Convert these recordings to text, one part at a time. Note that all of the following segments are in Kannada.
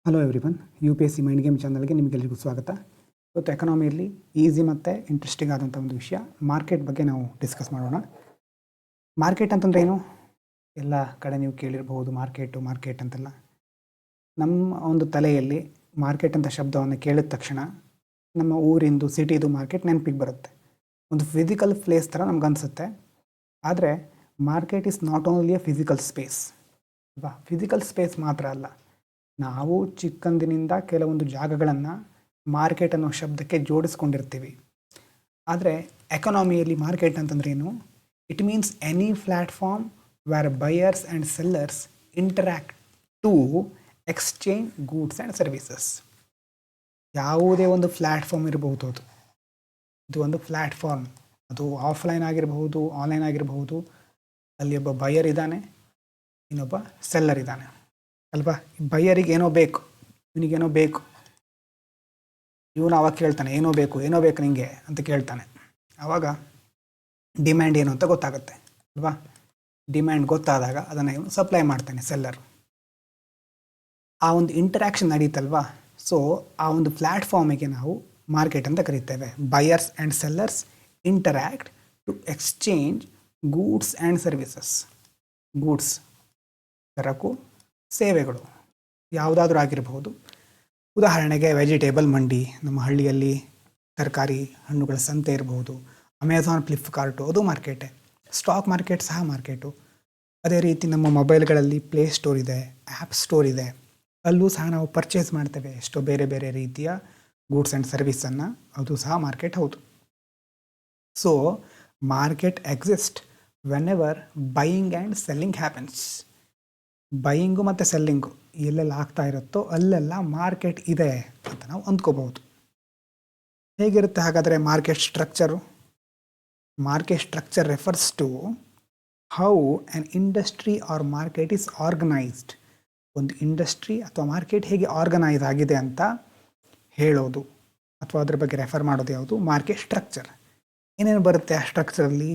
Hello everyone, U P S C mind game ಚಾನಲ್ಗೆ ನಿಮಗೆಲ್ಲರಿಗೂ ಸ್ವಾಗತ. ಇವತ್ತು ಎಕನಾಮಿಯಲ್ಲಿ ಈಸಿ ಮತ್ತು ಇಂಟ್ರೆಸ್ಟಿಂಗ್ ಆದಂಥ ಒಂದು ವಿಷಯ ಮಾರ್ಕೆಟ್ ಬಗ್ಗೆ ನಾವು ಡಿಸ್ಕಸ್ ಮಾಡೋಣ. ಮಾರ್ಕೆಟ್ ಅಂತಂದರೆ ಏನು? ಎಲ್ಲ ಕಡೆ ನೀವು ಕೇಳಿರಬಹುದು ಮಾರ್ಕೆಟ್ ಅಂತೆಲ್ಲ. ನಮ್ಮ ಒಂದು ತಲೆಯಲ್ಲಿ ಮಾರ್ಕೆಟ್ ಅಂತ ಶಬ್ದವನ್ನು ಕೇಳಿದ ತಕ್ಷಣ ನಮ್ಮ ಊರಿಂದು ಸಿಟಿದು ಮಾರ್ಕೆಟ್ ನೆನಪಿಗೆ ಬರುತ್ತೆ. ಒಂದು ಫಿಸಿಕಲ್ ಪ್ಲೇಸ್ ಥರ ನಮ್ಗೆ ಅನಿಸುತ್ತೆ. ಆದರೆ market is not only A physical space ಅಲ್ವಾ? ಫಿಸಿಕಲ್ ಸ್ಪೇಸ್ ಮಾತ್ರ ಅಲ್ಲ, ನಾವು ಚಿಕ್ಕಂದಿನಿಂದ ಕೆಲವೊಂದು ಜಾಗಗಳನ್ನು ಮಾರ್ಕೆಟ್ ಅನ್ನೋ ಶಬ್ದಕ್ಕೆ ಜೋಡಿಸ್ಕೊಂಡಿರ್ತೀವಿ. ಆದರೆ ಎಕನಾಮಿಯಲ್ಲಿ ಮಾರ್ಕೆಟ್ ಅಂತಂದ್ರೆ ಏನು? It means any platform where buyers and sellers interact to exchange goods and services. ಯಾವುದೇ ಒಂದು ಪ್ಲ್ಯಾಟ್ಫಾರ್ಮ್ ಇರಬಹುದು, ಇದು ಒಂದು ಪ್ಲ್ಯಾಟ್ಫಾರ್ಮ್. ಅದು ಆಫ್ಲೈನ್ ಆಗಿರಬಹುದು, ಆನ್ಲೈನ್ ಆಗಿರಬಹುದು. ಅಲ್ಲಿ ಒಬ್ಬ ಬಯರ್ ಇದ್ದಾನೆ, ಇನ್ನೊಬ್ಬ ಸೆಲ್ಲರ್ ಇದ್ದಾನೆ ಅಲ್ವಾ? ಬಯ್ಯರಿಗೆ ಏನೋ ಬೇಕು, ಇವನಿಗೇನೋ ಬೇಕು. ಇವನು ಅವಾಗ ಕೇಳ್ತಾನೆ, ಏನೋ ಬೇಕು ನಿಮಗೆ ಅಂತ ಕೇಳ್ತಾನೆ. ಆವಾಗ ಡಿಮ್ಯಾಂಡ್ ಏನು ಅಂತ ಗೊತ್ತಾಗುತ್ತೆ ಅಲ್ವಾ? ಡಿಮ್ಯಾಂಡ್ ಗೊತ್ತಾದಾಗ ಅದನ್ನು ಇವನು ಸಪ್ಲೈ ಮಾಡ್ತಾನೆ ಸೆಲ್ಲರ್. ಆ ಒಂದು ಇಂಟರಾಕ್ಷನ್ ನಡೀತಲ್ವಾ? ಸೊ ಆ ಒಂದು ಪ್ಲ್ಯಾಟ್ಫಾರ್ಮಿಗೆ ನಾವು ಮಾರ್ಕೆಟ್ ಅಂತ ಕರೀತೇವೆ. Buyers and sellers interact to exchange goods and services. Goods ಸರಕು, ಸೇವೆಗಳು ಯಾವುದಾದ್ರೂ ಆಗಿರಬಹುದು. ಉದಾಹರಣೆಗೆ ವೆಜಿಟೇಬಲ್ ಮಂಡಿ, ನಮ್ಮ ಹಳ್ಳಿಯಲ್ಲಿ ತರಕಾರಿ ಹಣ್ಣುಗಳ ಸಂತೆ ಇರಬಹುದು. ಅಮೆಝಾನ್, ಫ್ಲಿಪ್ಕಾರ್ಟು ಅದು ಮಾರ್ಕೆಟೇ. ಸ್ಟಾಕ್ ಮಾರ್ಕೆಟ್ ಸಹ ಮಾರ್ಕೆಟು. ಅದೇ ರೀತಿ ನಮ್ಮ ಮೊಬೈಲ್ಗಳಲ್ಲಿ ಪ್ಲೇ ಸ್ಟೋರ್ ಇದೆ, ಆ್ಯಪ್ ಸ್ಟೋರ್ ಇದೆ. ಅಲ್ಲೂ ಸಹ ನಾವು ಪರ್ಚೇಸ್ ಮಾಡ್ತೇವೆ ಎಷ್ಟೋ ಬೇರೆ ಬೇರೆ ರೀತಿಯ ಗೂಡ್ಸ್ ಆ್ಯಂಡ್ ಸರ್ವಿಸನ್ನು. ಅದು ಸಹ ಮಾರ್ಕೆಟ್ ಹೌದು. So market exist when ever buying and selling happens. Buying ಮತ್ತು ಸೆಲ್ಲಿಂಗು ಎಲ್ಲೆಲ್ಲ ಆಗ್ತಾ ಇರುತ್ತೋ ಅಲ್ಲೆಲ್ಲ ಮಾರ್ಕೆಟ್ ಇದೆ ಅಂತ ನಾವು ಅಂದ್ಕೋಬಹುದು. ಹೇಗಿರುತ್ತೆ ಹಾಗಾದರೆ market structure? Market structure refers to how an industry or market is organised. ಒಂದು ಇಂಡಸ್ಟ್ರಿ ಅಥವಾ ಮಾರ್ಕೆಟ್ ಹೇಗೆ ಆರ್ಗನೈಸ್ ಆಗಿದೆ ಅಂತ ಹೇಳೋದು ಅಥವಾ ಅದ್ರ ಬಗ್ಗೆ ರೆಫರ್ ಮಾಡೋದು ಯಾವುದು? Market structure. ಏನೇನು ಬರುತ್ತೆ ಆ ಸ್ಟ್ರಕ್ಚರಲ್ಲಿ?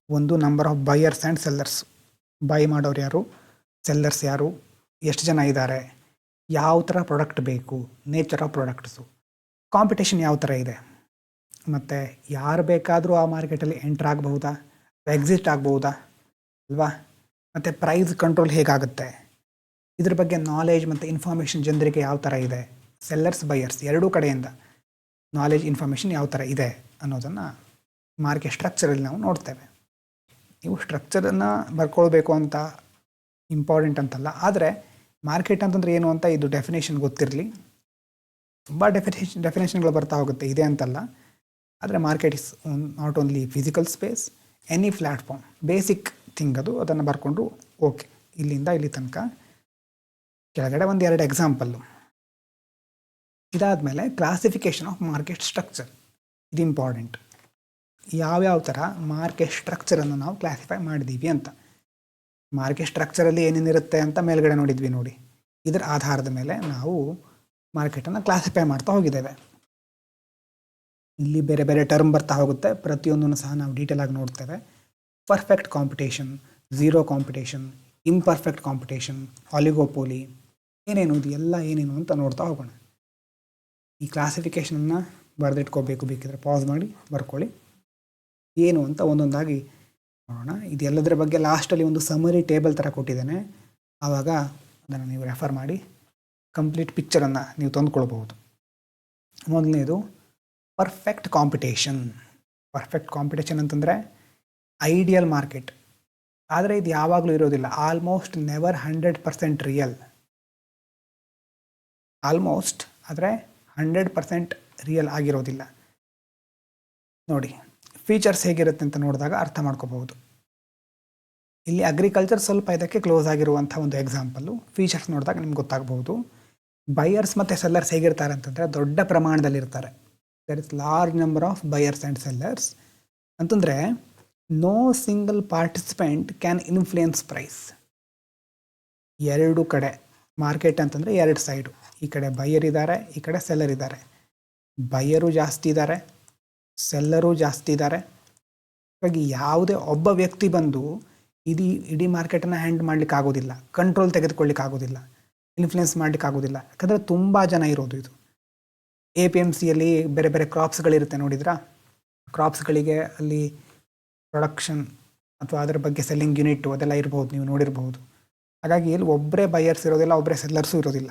ಒಂದು, number of buyers and sellers. Buy ಮಾಡೋರು ಯಾರು, ಸೆಲ್ಲರ್ಸ್ ಯಾರು, ಎಷ್ಟು ಜನ ಇದ್ದಾರೆ, ಯಾವ ಥರ ಪ್ರಾಡಕ್ಟ್ ಬೇಕು, ನೇಚರ್ ಆಫ್ ಪ್ರಾಡಕ್ಟ್ಸು, ಕಾಂಪಿಟೇಷನ್ ಯಾವ ಥರ ಇದೆ, ಮತ್ತು ಯಾರು ಬೇಕಾದರೂ ಆ ಮಾರ್ಕೆಟಲ್ಲಿ ಎಂಟ್ರ್ ಆಗಬಹುದಾ, ಎಕ್ಸಿಟ್ ಆಗ್ಬಹುದಾ ಅಲ್ವಾ? ಮತ್ತು ಪ್ರೈಸ್ ಕಂಟ್ರೋಲ್ ಹೇಗಾಗುತ್ತೆ, ಇದ್ರ ಬಗ್ಗೆ ನಾಲೆಜ್ ಮತ್ತು ಇನ್ಫಾರ್ಮೇಷನ್ ಜನರಿಗೆ ಯಾವ ಥರ ಇದೆ, ಸೆಲ್ಲರ್ಸ್ ಬಯರ್ಸ್ ಎರಡೂ ಕಡೆಯಿಂದ ನಾಲೆಜ್ ಇನ್ಫಾರ್ಮೇಷನ್ ಯಾವ ಥರ ಇದೆ ಅನ್ನೋದನ್ನು ಮಾರ್ಕೆಟ್ ಸ್ಟ್ರಕ್ಚರಲ್ಲಿ ನಾವು ನೋಡ್ತೇವೆ. ನೀವು ಸ್ಟ್ರಕ್ಚರನ್ನು ಬರ್ಕೊಳ್ಬೇಕು ಅಂತ ಇಂಪಾರ್ಟೆಂಟ್ ಅಂತಲ್ಲ, ಆದರೆ ಮಾರ್ಕೆಟ್ ಅಂತಂದರೆ ಏನು ಅಂತ ಇದು ಡೆಫಿನೇಷನ್ ಗೊತ್ತಿರಲಿ. ತುಂಬ ಡೆಫಿನೇಷನ್ಗಳು ಬರ್ತಾ ಹೋಗುತ್ತೆ, ಇದೆ ಅಂತಲ್ಲ. ಆದರೆ market is not only physical space, any platform. Basic thing ಅದು. ಅದನ್ನು ಬರ್ಕೊಂಡು ಓಕೆ, ಇಲ್ಲಿಂದ ಇಲ್ಲಿ ತನಕ. ಕೆಳಗಡೆ ಒಂದು 2 ಎಕ್ಸಾಂಪಲ್ಲು. ಇದಾದಮೇಲೆ ಕ್ಲಾಸಿಫಿಕೇಷನ್ ಆಫ್ ಮಾರ್ಕೆಟ್ ಸ್ಟ್ರಕ್ಚರ್. ಇದು ಇಂಪಾರ್ಟೆಂಟ್. ಯಾವ್ಯಾವ ಥರ ಮಾರ್ಕೆಟ್ ಸ್ಟ್ರಕ್ಚರನ್ನು ನಾವು ಕ್ಲಾಸಿಫೈ ಮಾಡಿದ್ದೀವಿ ಅಂತ. ಮಾರ್ಕೆಟ್ ಸ್ಟ್ರಕ್ಚರಲ್ಲಿ ಏನೇನಿರುತ್ತೆ ಅಂತ ಮೇಲ್ಗಡೆ ನೋಡಿದ್ವಿ ನೋಡಿ. ಇದರ ಆಧಾರದ ಮೇಲೆ ನಾವು ಮಾರ್ಕೆಟನ್ನು ಕ್ಲಾಸಿಫೈ ಮಾಡ್ತಾ ಹೋಗಿದ್ದೇವೆ. ಇಲ್ಲಿ ಬೇರೆ ಬೇರೆ ಟರ್ಮ್ ಬರ್ತಾ ಹೋಗುತ್ತೆ, ಪ್ರತಿಯೊಂದನ್ನು ಸಹ ನಾವು ಡೀಟೇಲ್ ಆಗಿ ನೋಡ್ತೇವೆ. Perfect competition, zero competition, imperfect competition, oligopoly, ಏನೇನು ಇದು ಎಲ್ಲ ಏನೇನು ಅಂತ ನೋಡ್ತಾ ಹೋಗೋಣ. ಈ ಕ್ಲಾಸಿಫಿಕೇಷನನ್ನು ಬರೆದಿಟ್ಕೋಬೇಕು, ಬೇಕಿದ್ರೆ ಪಾಸ್ ಮಾಡಿ ಬರ್ಕೊಳ್ಳಿ. ಏನು ಅಂತ ಒಂದೊಂದಾಗಿ ನೋಡೋಣ. ಇದೆಲ್ಲದರ ಬಗ್ಗೆ ಲಾಸ್ಟಲ್ಲಿ ಒಂದು ಸಮರಿ ಟೇಬಲ್ ಥರ ಕೊಟ್ಟಿದ್ದೇನೆ. ಆವಾಗ ಅದನ್ನು ನೀವು ರೆಫರ್ ಮಾಡಿ ಕಂಪ್ಲೀಟ್ ಪಿಕ್ಚರನ್ನು ನೀವು ತಂದುಕೊಳ್ಬಹುದು. ಮೊದಲನೇದು ಪರ್ಫೆಕ್ಟ್ ಕಾಂಪಿಟೇಷನ್. ಪರ್ಫೆಕ್ಟ್ ಕಾಂಪಿಟೇಷನ್ ಅಂತಂದರೆ ಐಡಿಯಲ್ ಮಾರ್ಕೆಟ್. ಆದರೆ ಇದು ಯಾವಾಗಲೂ ಇರೋದಿಲ್ಲ. Almost never 100% real. ಆಲ್ಮೋಸ್ಟ್, ಆದರೆ 100% ರಿಯಲ್ ಆಗಿರೋದಿಲ್ಲ. ನೋಡಿ ಫೀಚರ್ಸ್ ಹೇಗಿರುತ್ತೆ ಅಂತ ನೋಡಿದಾಗ ಅರ್ಥ ಮಾಡ್ಕೋಬಹುದು. ಇಲ್ಲಿ ಅಗ್ರಿಕಲ್ಚರ್ ಸ್ವಲ್ಪ ಇದಕ್ಕೆ ಕ್ಲೋಸ್ ಆಗಿರುವಂಥ ಒಂದು ಎಕ್ಸಾಂಪಲ್ಲು. ಫೀಚರ್ಸ್ ನೋಡಿದಾಗ ನಿಮ್ಗೆ ಗೊತ್ತಾಗಬಹುದು. ಬಯರ್ಸ್ ಮತ್ತು ಸೆಲ್ಲರ್ಸ್ ಹೇಗಿರ್ತಾರೆ ಅಂತಂದರೆ ದೊಡ್ಡ ಪ್ರಮಾಣದಲ್ಲಿರ್ತಾರೆ. There is large number of buyers and sellers. ಅಂತಂದರೆ no single participant can influence price. ಎರಡು ಕಡೆ ಮಾರ್ಕೆಟ್ ಅಂತಂದರೆ 2 ಸೈಡು. ಈ ಕಡೆ ಬಯರ್ ಇದ್ದಾರೆ, ಈ ಕಡೆ ಸೆಲ್ಲರ್ ಇದ್ದಾರೆ. ಬಯರು ಜಾಸ್ತಿ ಇದ್ದಾರೆ, ಸೆಲ್ಲರು ಜಾಸ್ತಿ ಇದ್ದಾರೆ. ಹಾಗಾಗಿ ಯಾವುದೇ ಒಬ್ಬ ವ್ಯಕ್ತಿ ಬಂದು ಇಡೀ ಮಾರ್ಕೆಟನ್ನು ಹ್ಯಾಂಡಲ್ ಮಾಡಲಿಕ್ಕೆ ಆಗೋದಿಲ್ಲ, ಕಂಟ್ರೋಲ್ ತೆಗೆದುಕೊಳ್ಳಿಕ್ಕೆ ಆಗೋದಿಲ್ಲ. ಇನ್ಫ್ಲುಯೆನ್ಸ್ ಮಾಡಲಿಕ್ಕಾಗೋದಿಲ್ಲ. ಯಾಕಂದರೆ ತುಂಬ ಜನ ಇರೋದು ಇದು. APMCಯಲ್ಲಿ ಬೇರೆ ಬೇರೆ ಕ್ರಾಪ್ಸ್ಗಳಿರುತ್ತೆ ನೋಡಿದ್ರಾ? ಕ್ರಾಪ್ಸ್ಗಳಿಗೆ ಅಲ್ಲಿ ಪ್ರೊಡಕ್ಷನ್ ಅಥವಾ ಅದರ ಬಗ್ಗೆ ಸೆಲ್ಲಿಂಗ್ ಯೂನಿಟ್ಟು ಅದೆಲ್ಲ ಇರ್ಬೋದು, ನೀವು ನೋಡಿರ್ಬೋದು. ಹಾಗಾಗಿ ಇಲ್ಲಿ ಒಬ್ಬರೇ ಬೈಯರ್ಸ್ ಇರೋದಿಲ್ಲ, ಒಬ್ಬರೇ ಸೆಲ್ಲರ್ಸು ಇರೋದಿಲ್ಲ.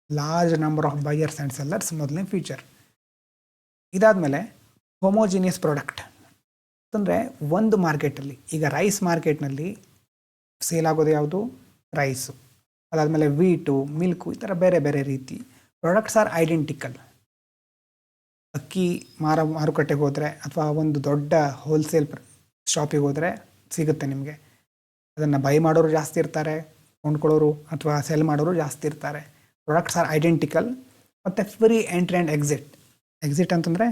Large number of buyers and sellers ಮೊದಲನೇ ಫೀಚರ್. ಇದಾದಮೇಲೆ ಹೋಮೋಜಿನಿಯಸ್ ಪ್ರಾಡಕ್ಟ್ ಅಂತಂದರೆ ಒಂದು ಮಾರ್ಕೆಟಲ್ಲಿ, ಈಗ ರೈಸ್ ಮಾರ್ಕೆಟ್ನಲ್ಲಿ ಸೇಲ್ ಆಗೋದು ಯಾವುದು? ರೈಸು. ಅದಾದಮೇಲೆ ವೀಟು, ಮಿಲ್ಕು, ಈ ಥರ ಬೇರೆ ಬೇರೆ ರೀತಿ ಪ್ರಾಡಕ್ಟ್ಸ್ ಆರ್ ಐಡೆಂಟಿಕಲ್. ಅಕ್ಕಿ ಮಾರುಕಟ್ಟೆಗೆ ಹೋದರೆ ಅಥವಾ ಒಂದು ದೊಡ್ಡ ಹೋಲ್ಸೇಲ್ ಶಾಪಿಗೆ ಹೋದರೆ ಸಿಗುತ್ತೆ ನಿಮಗೆ. ಅದನ್ನು ಬೈ ಮಾಡೋರು ಜಾಸ್ತಿ ಇರ್ತಾರೆ, ಕೊಂಡ್ಕೊಳ್ಳೋರು ಅಥವಾ ಸೆಲ್ ಮಾಡೋರು ಜಾಸ್ತಿ ಇರ್ತಾರೆ. Products are identical. ಮತ್ತು free entry and exit. Exit ಅಂತಂದರೆ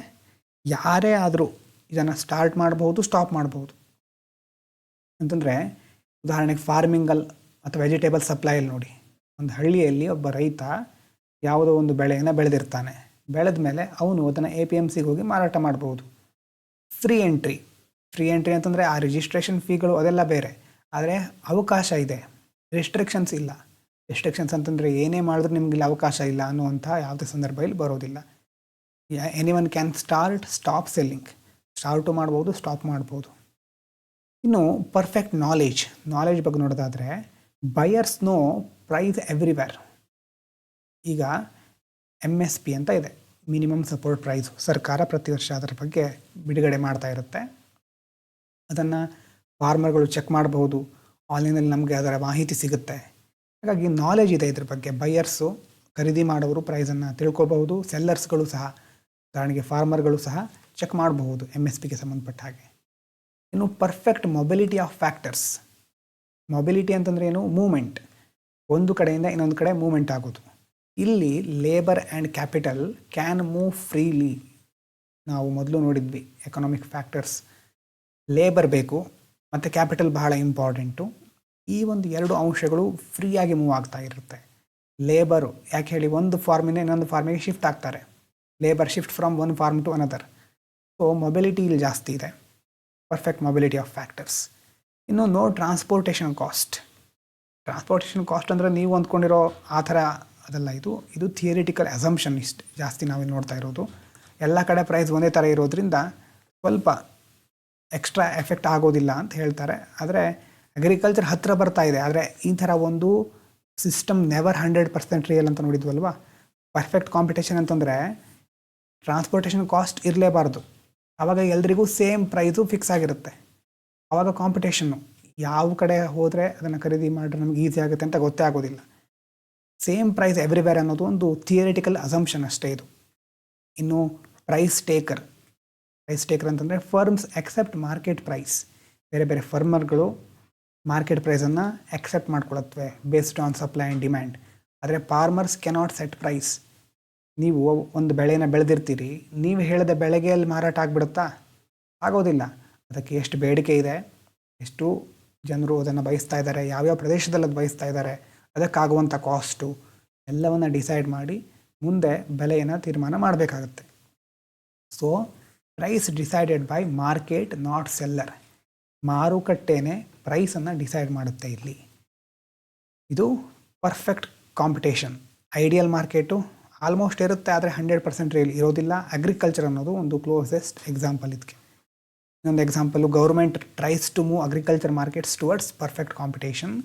ಯಾರೇ ಆದರೂ ಇದನ್ನು ಸ್ಟಾರ್ಟ್ ಮಾಡ್ಬೋದು, ಸ್ಟಾಪ್ ಮಾಡ್ಬೋದು. ಅಂತಂದರೆ ಉದಾಹರಣೆಗೆ ಫಾರ್ಮಿಂಗಲ್ಲಿ ಅಥವಾ ವೆಜಿಟೇಬಲ್ ಸಪ್ಲೈಯಲ್ಲಿ ನೋಡಿ, ಒಂದು ಹಳ್ಳಿಯಲ್ಲಿ ಒಬ್ಬ ರೈತ ಯಾವುದೋ ಒಂದು ಬೆಳೆಯನ್ನು ಬೆಳೆದಿರ್ತಾನೆ. ಬೆಳೆದ ಮೇಲೆ ಅವನು ಅದನ್ನು APMCಗೆ ಹೋಗಿ ಮಾರಾಟ ಮಾಡ್ಬೋದು. ಫ್ರೀ ಎಂಟ್ರಿ ಅಂತಂದರೆ ಆ ರಿಜಿಸ್ಟ್ರೇಷನ್ ಫೀಗಳು ಅದೆಲ್ಲ ಬೇರೆ, ಆದರೆ ಅವಕಾಶ ಇದೆ, ರೆಸ್ಟ್ರಿಕ್ಷನ್ಸ್ ಇಲ್ಲ. ರೆಸ್ಟ್ರಿಕ್ಷನ್ಸ್ ಅಂತಂದರೆ ಏನೇ ಮಾಡಿದ್ರೂ ನಿಮಗಿಲ್ಲಿ ಅವಕಾಶ ಇಲ್ಲ ಅನ್ನುವಂಥ ಯಾವುದೇ ಸಂದರ್ಭದಲ್ಲಿ ಬರೋದಿಲ್ಲ. Anyone can stop selling. Start ಮಾಡ್ಬೋದು, ಸ್ಟಾಪ್ ಮಾಡ್ಬೋದು. ಇನ್ನು ಪರ್ಫೆಕ್ಟ್ ನಾಲೆಜ್ ಬಗ್ಗೆ ನೋಡೋದಾದರೆ ಬಯರ್ಸ್ ನೋ ಪ್ರೈಸ್ ಎವ್ರಿವೇರ್. ಈಗ MSP ಅಂತ ಇದೆ, ಮಿನಿಮಮ್ ಸಪೋರ್ಟ್ ಪ್ರೈಸು. ಸರ್ಕಾರ ಪ್ರತಿ ವರ್ಷ ಅದರ ಬಗ್ಗೆ ಬಿಡುಗಡೆ ಮಾಡ್ತಾ ಇರುತ್ತೆ. ಅದನ್ನು ಫಾರ್ಮರ್ಗಳು ಚೆಕ್ ಮಾಡಬಹುದು, ಆನ್ಲೈನಲ್ಲಿ ನಮಗೆ ಅದರ ಮಾಹಿತಿ ಸಿಗುತ್ತೆ. ಹಾಗಾಗಿ ನಾಲೆಜ್ ಇದೆ ಇದ್ರ ಬಗ್ಗೆ. ಬೈಯರ್ಸು, ಖರೀದಿ ಮಾಡೋರು ಪ್ರೈಸನ್ನು ತಿಳ್ಕೊಬಹುದು, ಸೆಲ್ಲರ್ಸ್ಗಳು ಸಹ, ಉದಾಹರಣೆಗೆ ಫಾರ್ಮರ್ಗಳು ಸಹ ಚೆಕ್ ಮಾಡಬಹುದು MSPಗೆ ಸಂಬಂಧಪಟ್ಟ ಹಾಗೆ. ಇನ್ನು perfect mobility of factors. Mobility ಅಂತಂದರೆ ಏನು? ಮೂಮೆಂಟ್. ಒಂದು ಕಡೆಯಿಂದ ಇನ್ನೊಂದು ಕಡೆ ಮೂಮೆಂಟ್ ಆಗೋದು. ಇಲ್ಲಿ labour and capital can move freely. ನಾವು ಮೊದಲು ನೋಡಿದ್ವಿ ಎಕನಾಮಿಕ್ ಫ್ಯಾಕ್ಟರ್ಸ್. ಲೇಬರ್ ಬೇಕು ಮತ್ತು ಕ್ಯಾಪಿಟಲ್ ಬಹಳ ಇಂಪಾರ್ಟೆಂಟು. ಈ ಒಂದು ಎರಡು ಅಂಶಗಳು ಫ್ರೀಯಾಗಿ ಮೂವ್ ಆಗ್ತಾ ಇರುತ್ತೆ. ಲೇಬರು ಯಾಕೆ ಹೇಳಿ, ಒಂದು ಫಾರ್ಮಿಂದ ಇನ್ನೊಂದು ಫಾರ್ಮಿಗೆ ಶಿಫ್ಟ್ ಆಗ್ತಾರೆ. Labour shift from one firm to another. So mobility ಇಲ್ಲಿ ಜಾಸ್ತಿ ಇದೆ. Perfect mobility of factors. ಇನ್ನು ನೋ ಟ್ರಾನ್ಸ್ಪೋರ್ಟೇಷನ್ ಕಾಸ್ಟ್ ಅಂದರೆ ನೀವು ಅಂದ್ಕೊಂಡಿರೋ ಆ ಥರ ಅದಲ್ಲ. ಇದು ಥಿಯರಿಟಿಕಲ್ ಅಸಂಪ್ಷನ್. ಇಷ್ಟು ಜಾಸ್ತಿ ನಾವಿಲ್ಲಿ ನೋಡ್ತಾ ಇರೋದು. ಎಲ್ಲ ಕಡೆ ಪ್ರೈಸ್ ಒಂದೇ ಥರ ಇರೋದ್ರಿಂದ ಸ್ವಲ್ಪ ಎಕ್ಸ್ಟ್ರಾ ಎಫೆಕ್ಟ್ ಆಗೋದಿಲ್ಲ ಅಂತ ಹೇಳ್ತಾರೆ. ಆದರೆ ಅಗ್ರಿಕಲ್ಚರ್ ಹತ್ತಿರ ಬರ್ತಾ ಇದೆ. ಆದರೆ ಈ ಥರ ಒಂದು ಸಿಸ್ಟಮ್ ನೆವರ್ 100% ರಿಯಲ್ ಅಂತ ನೋಡಿದ್ವಲ್ವ. ಪರ್ಫೆಕ್ಟ್ ಕಾಂಪಿಟೇಷನ್ ಅಂತಂದರೆ ಟ್ರಾನ್ಸ್ಪೋರ್ಟೇಷನ್ ಕಾಸ್ಟ್ ಇರಲೇಬಾರ್ದು. ಆವಾಗ ಎಲ್ರಿಗೂ ಸೇಮ್ ಪ್ರೈಸು ಫಿಕ್ಸ್ ಆಗಿರುತ್ತೆ. ಆವಾಗ ಕಾಂಪಿಟೇಷನ್ನು ಯಾವ ಕಡೆ ಹೋದರೆ ಅದನ್ನು ಖರೀದಿ ಮಾಡಿದ್ರೆ ನಮ್ಗೆ ಈಸಿ ಆಗುತ್ತೆ ಅಂತ ಗೊತ್ತೇ ಆಗೋದಿಲ್ಲ. ಸೇಮ್ ಪ್ರೈಸ್ ಎವ್ರಿವೇರ್ ಅನ್ನೋದು ಒಂದು ಥಿಯರಿಟಿಕಲ್ ಅಸಂಪ್ಷನ್ ಅಷ್ಟೇ ಇದು. ಇನ್ನು ಪ್ರೈಸ್ ಟೇಕರ್ ಅಂತಂದರೆ ಫರ್ಮ್ಸ್ ಎಕ್ಸೆಪ್ಟ್ ಮಾರ್ಕೆಟ್ ಪ್ರೈಸ್. ಬೇರೆ ಬೇರೆ ಫರ್ಮರ್ಗಳು ಮಾರ್ಕೆಟ್ ಪ್ರೈಸನ್ನು ಎಕ್ಸೆಪ್ಟ್ ಮಾಡ್ಕೊಳತ್ವೆ based on supply and demand. ಆದರೆ ಫಾರ್ಮರ್ಸ್ ಕೆನಾಟ್ ಸೆಟ್ ಪ್ರೈಸ್. ನೀವು ಒಂದು ಬೆಳೆನ ಬೆಳೆದಿರ್ತೀರಿ, ನೀವು ಹೇಳಿದ ಬೆಳೆಗೆ ಅಲ್ಲಿ ಮಾರಾಟ ಆಗಿಬಿಡುತ್ತಾ? ಆಗೋದಿಲ್ಲ. ಅದಕ್ಕೆ ಎಷ್ಟು ಬೇಡಿಕೆ ಇದೆ, ಎಷ್ಟು ಜನರು ಅದನ್ನು ಬಯಸ್ತಾ ಇದ್ದಾರೆ, ಯಾವ್ಯಾವ ಪ್ರದೇಶದಲ್ಲಿ ಅದು ಬಯಸ್ತಾ ಇದ್ದಾರೆ, ಅದಕ್ಕಾಗುವಂಥ ಕಾಸ್ಟು ಎಲ್ಲವನ್ನು ಡಿಸೈಡ್ ಮಾಡಿ ಮುಂದೆ ಬೆಲೆಯನ್ನು ತೀರ್ಮಾನ ಮಾಡಬೇಕಾಗತ್ತೆ. So price decided by market, not seller. ಮಾರುಕಟ್ಟೆನೇ ಪ್ರೈಸನ್ನು ಡಿಸೈಡ್ ಮಾಡುತ್ತೆ ಇಲ್ಲಿ. ಇದು perfect competition. Ideal market almost ಇರುತ್ತೆ, ಆದರೆ 100% ರಿಯಲ್ ಇರೋದಿಲ್ಲ. ಅಗ್ರಿಕಲ್ಚರ್ ಅನ್ನೋದು ಒಂದು ಕ್ಲೋಸೆಸ್ಟ್ ಎಕ್ಸಾಂಪಲ್ ಇದಕ್ಕೆ. ಇನ್ನೊಂದು example, government tries to move agriculture markets towards perfect competition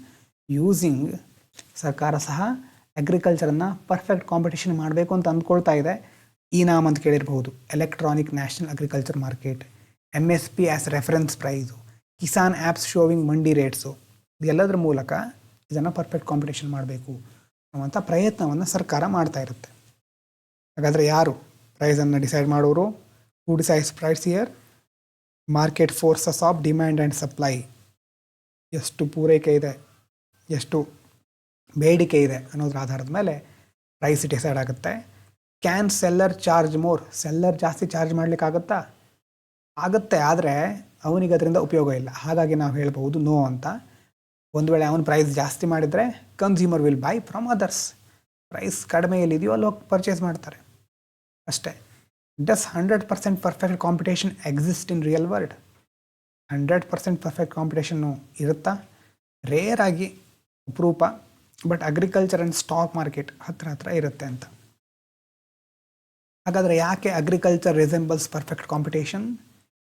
using. ಸರ್ಕಾರ ಸಹ ಅಗ್ರಿಕಲ್ಚರನ್ನು ಪರ್ಫೆಕ್ಟ್ ಕಾಂಪಿಟೇಷನ್ ಮಾಡಬೇಕು ಅಂತ ಅಂದ್ಕೊಳ್ತಾ ಇದೆ. ನಾಮ್ ಅಂತ ಕೇಳಿರ್ಬೋದು, electronic national agriculture market, MSP as reference price, Kisan apps showing mandi rates. ಇದೆಲ್ಲದರ ಮೂಲಕ ಇದನ್ನು ಪರ್ಫೆಕ್ಟ್ ಕಾಂಪಿಟೇಷನ್ ಮಾಡಬೇಕು ಅನ್ನುವಂಥ ಪ್ರಯತ್ನವನ್ನು ಸರ್ಕಾರ ಮಾಡ್ತಾ ಇರುತ್ತೆ. ಹಾಗಾದರೆ ಯಾರು ಪ್ರೈಸನ್ನು ಡಿಸೈಡ್ ಮಾಡೋರು? Who decides price here? Market forces of demand and supply. ಎಷ್ಟು ಪೂರೈಕೆ ಇದೆ, ಎಷ್ಟು ಬೇಡಿಕೆ ಇದೆ ಅನ್ನೋದ್ರ ಆಧಾರದ ಮೇಲೆ ಪ್ರೈಸ್ ಡಿಸೈಡ್ ಆಗುತ್ತೆ. Can seller charge more? Seller ಜಾಸ್ತಿ ಚಾರ್ಜ್ ಮಾಡಲಿಕ್ಕಾಗತ್ತಾ? ಆಗುತ್ತೆ, ಆದರೆ ಅವನಿಗೆ ಅದರಿಂದ ಉಪಯೋಗ ಇಲ್ಲ. ಹಾಗಾಗಿ ನಾವು ಹೇಳ್ಬೋದು ನೋ ಅಂತ. ಒಂದು ವೇಳೆ ಅವನು ಪ್ರೈಸ್ ಜಾಸ್ತಿ ಮಾಡಿದರೆ consumer will buy from others. Price ಕಡಿಮೆ ಎಲ್ಲಿದೆಯೋ ಅಲ್ಲಿ ಹೋಗಿ ಪರ್ಚೇಸ್ ಮಾಡ್ತಾರೆ ಅಷ್ಟೇ. Does 100% perfect competition exist in real world? 100% perfect ಕಾಂಪಿಟೇಷನ್ನು ಇರುತ್ತಾ? ರೇರ್ ಆಗಿ ಅಪರೂಪ but agriculture and stock market ಹತ್ರ ಇರುತ್ತೆ ಅಂತ. ಹಾಗಾದರೆ ಯಾಕೆ ಅಗ್ರಿಕಲ್ಚರ್ ರಿಸೆಂಬಲ್ಸ್ ಪರ್ಫೆಕ್ಟ್ ಕಾಂಪಿಟೇಷನ್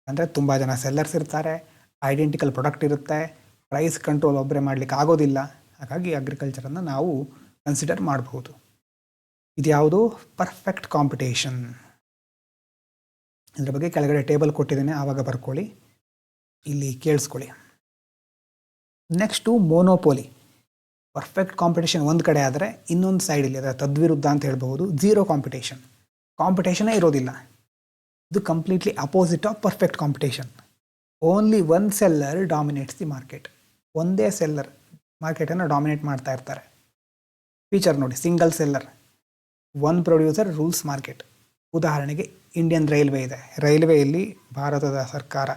ಅಂದರೆ ತುಂಬ ಜನ ಸೆಲ್ಲರ್ಸ್ ಇರ್ತಾರೆ, ಐಡೆಂಟಿಕಲ್ ಪ್ರಾಡಕ್ಟ್ ಇರುತ್ತೆ, ಪ್ರೈಸ್ ಕಂಟ್ರೋಲ್ ಒಬ್ಬರೇ ಮಾಡಲಿಕ್ಕೆ ಆಗೋದಿಲ್ಲ. ಹಾಗಾಗಿ ಅಗ್ರಿಕಲ್ಚರನ್ನು ನಾವು ಕನ್ಸಿಡರ್ ಮಾಡಬಹುದು. ಇದ್ಯಾವುದು ಪರ್ಫೆಕ್ಟ್ ಕಾಂಪಿಟೇಷನ್. ಇದ್ರ ಬಗ್ಗೆ ಕೆಳಗಡೆ ಟೇಬಲ್ ಕೊಟ್ಟಿದ್ದೇನೆ, ಆವಾಗ ಬರ್ಕೊಳ್ಳಿ, ಇಲ್ಲಿ ಕೇಳಿಸ್ಕೊಳ್ಳಿ. ನೆಕ್ಸ್ಟು ಮೋನೋಪೋಲಿ. ಪರ್ಫೆಕ್ಟ್ ಕಾಂಪಿಟೇಷನ್ ಒಂದು ಕಡೆ ಆದರೆ ಇನ್ನೊಂದು ಸೈಡಲ್ಲಿ ಅದರ ತದ್ವಿರುದ್ಧ ಅಂತ ಹೇಳ್ಬೋದು, ಝೀರೋ ಕಾಂಪಿಟೇಷನ್. ಕಾಂಪಿಟೇಷನೇ ಇರೋದಿಲ್ಲ. ಇದು completely opposite of perfect competition. Only one seller dominates the market. ಒಂದೇ ಸೆಲ್ಲರ್ ಮಾರ್ಕೆಟನ್ನು ಡಾಮಿನೇಟ್ ಮಾಡ್ತಾ ಇರ್ತಾರೆ. ಫೀಚರ್ ನೋಡಿ, single seller, one producer rules market. ಉದಾಹರಣೆಗೆ ಇಂಡಿಯನ್ ರೈಲ್ವೆ ಇದೆ. ರೈಲ್ವೆಯಲ್ಲಿ ಭಾರತದ ಸರ್ಕಾರ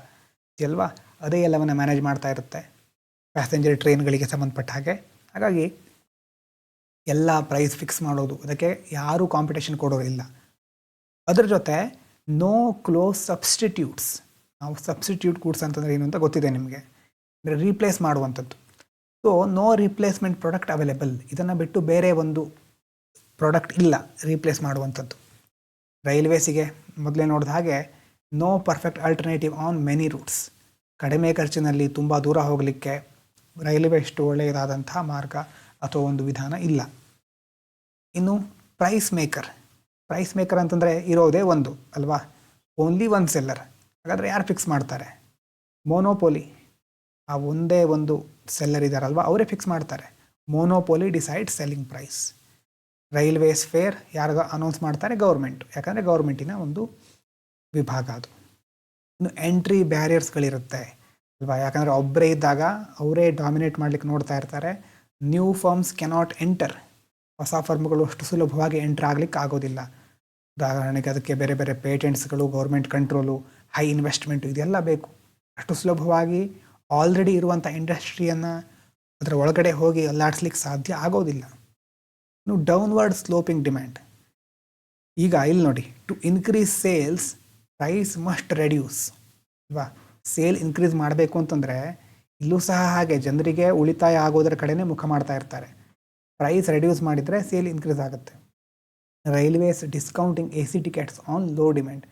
ಅಲ್ವಾ, ಅದೇ ಎಲ್ಲವನ್ನು ಮ್ಯಾನೇಜ್ ಮಾಡ್ತಾ ಇರುತ್ತೆ, ಪ್ಯಾಸೆಂಜರ್ ಟ್ರೈನ್ಗಳಿಗೆ ಸಂಬಂಧಪಟ್ಟ ಹಾಗೆ. ಹಾಗಾಗಿ ಎಲ್ಲ ಪ್ರೈಸ್ ಫಿಕ್ಸ್ ಮಾಡೋದು, ಅದಕ್ಕೆ ಯಾರೂ ಕಾಂಪಿಟೇಷನ್ ಕೊಡೋರಿಲ್ಲ. ಅದರ ಜೊತೆ ನೋ ಕ್ಲೋಸ್ ಸಬ್ಸ್ಟಿಟ್ಯೂಟ್ಸ್. ನಾವು ಸಬ್ಸ್ಟಿಟ್ಯೂಟ್ ಗೂಡ್ಸ್ ಅಂತಂದರೆ ಏನು ಅಂತ ಗೊತ್ತಿದೆ ನಿಮಗೆ, ಅಂದರೆ ರೀಪ್ಲೇಸ್ ಮಾಡುವಂಥದ್ದು. So no replacement product available. ಇದನ್ನು ಬಿಟ್ಟು ಬೇರೆ ಒಂದು ಪ್ರಾಡಕ್ಟ್ ಇಲ್ಲ ರೀಪ್ಲೇಸ್ ಮಾಡುವಂಥದ್ದು. ರೈಲ್ವೇಸಿಗೆ ಮೊದಲೇ ನೋಡಿದ ಹಾಗೆ no perfect alternative on many routes. ಕಡಿಮೆ ಖರ್ಚಿನಲ್ಲಿ ತುಂಬ ದೂರ ಹೋಗಲಿಕ್ಕೆ ರೈಲ್ವೆ ಅಷ್ಟು ಒಳ್ಳೆಯದಾದಂತಹ ಮಾರ್ಗ ಅಥವಾ ಒಂದು ವಿಧಾನ ಇಲ್ಲ. ಇನ್ನು ಪ್ರೈಸ್ ಮೇಕರ್ ಅಂತಂದರೆ ಇರೋದೇ ಒಂದು ಅಲ್ವಾ, ಓನ್ಲಿ ಒನ್ ಸೆಲ್ಲರ್. ಹಾಗಾದರೆ ಯಾರು ಫಿಕ್ಸ್ ಮಾಡ್ತಾರೆ? ಮೋನೋಪೋಲಿ. ಆ ಒಂದೇ ಒಂದು ಸೆಲ್ಲರ್ ಇದ್ದಾರಲ್ವ, ಅವರೇ ಫಿಕ್ಸ್ ಮಾಡ್ತಾರೆ. Monopoly decide selling price. Railways fare ಯಾರಿಗ ಅನೌನ್ಸ್ ಮಾಡ್ತಾರೆ? ಗೌರ್ಮೆಂಟ್, ಯಾಕಂದರೆ ಗೌರ್ಮೆಂಟಿನ ಒಂದು ವಿಭಾಗ ಅದು. ಇನ್ನು ಎಂಟ್ರಿ ಬ್ಯಾರಿಯರ್ಸ್ಗಳಿರುತ್ತೆ ಅಲ್ವಾ, ಯಾಕಂದರೆ ಒಬ್ಬರೇ ಇದ್ದಾಗ ಅವರೇ ಡಾಮಿನೇಟ್ ಮಾಡಲಿಕ್ಕೆ ನೋಡ್ತಾ ಇರ್ತಾರೆ. New firms cannot enter. ಹೊಸ ಫರ್ಮ್ಗಳು ಅಷ್ಟು ಸುಲಭವಾಗಿ ಎಂಟರ್ ಆಗಲಿಕ್ಕೆ ಆಗೋದಿಲ್ಲ. ಉದಾಹರಣೆಗೆ ಅದಕ್ಕೆ ಬೇರೆ ಬೇರೆ ಪೇಟೆಂಟ್ಸ್ಗಳು, ಗೌರ್ಮೆಂಟ್ ಕಂಟ್ರೋಲು, ಹೈ ಇನ್ವೆಸ್ಟ್ಮೆಂಟು ಇದೆಲ್ಲ ಬೇಕು. ಅಷ್ಟು ಸುಲಭವಾಗಿ ಆಲ್ರೆಡಿ ಇರುವಂಥ ಇಂಡಸ್ಟ್ರಿಯನ್ನು ಅದರ ಒಳಗಡೆ ಹೋಗಿ ಅಲ್ಲಾಡಿಸ್ಲಿಕ್ಕೆ ಸಾಧ್ಯ ಆಗೋದಿಲ್ಲ. ಇನ್ನು ಡೌನ್ವರ್ಡ್ ಸ್ಲೋಪಿಂಗ್ ಡಿಮ್ಯಾಂಡ್. ಈಗ ಇಲ್ಲಿ ನೋಡಿ, to increase sales price must reduce ಅಲ್ವಾ. ಸೇಲ್ ಇನ್ಕ್ರೀಸ್ ಮಾಡಬೇಕು ಅಂತಂದರೆ ಇಲ್ಲೂ ಸಹ ಹಾಗೆ ಜನರಿಗೆ ಉಳಿತಾಯ ಆಗೋದರ ಕಡೆನೇ ಮುಖ ಮಾಡ್ತಾ ಇರ್ತಾರೆ. ಪ್ರೈಸ್ ರೆಡ್ಯೂಸ್ ಮಾಡಿದರೆ ಸೇಲ್ ಇನ್ಕ್ರೀಸ್ ಆಗುತ್ತೆ. Railways discounting AC tickets on low demand.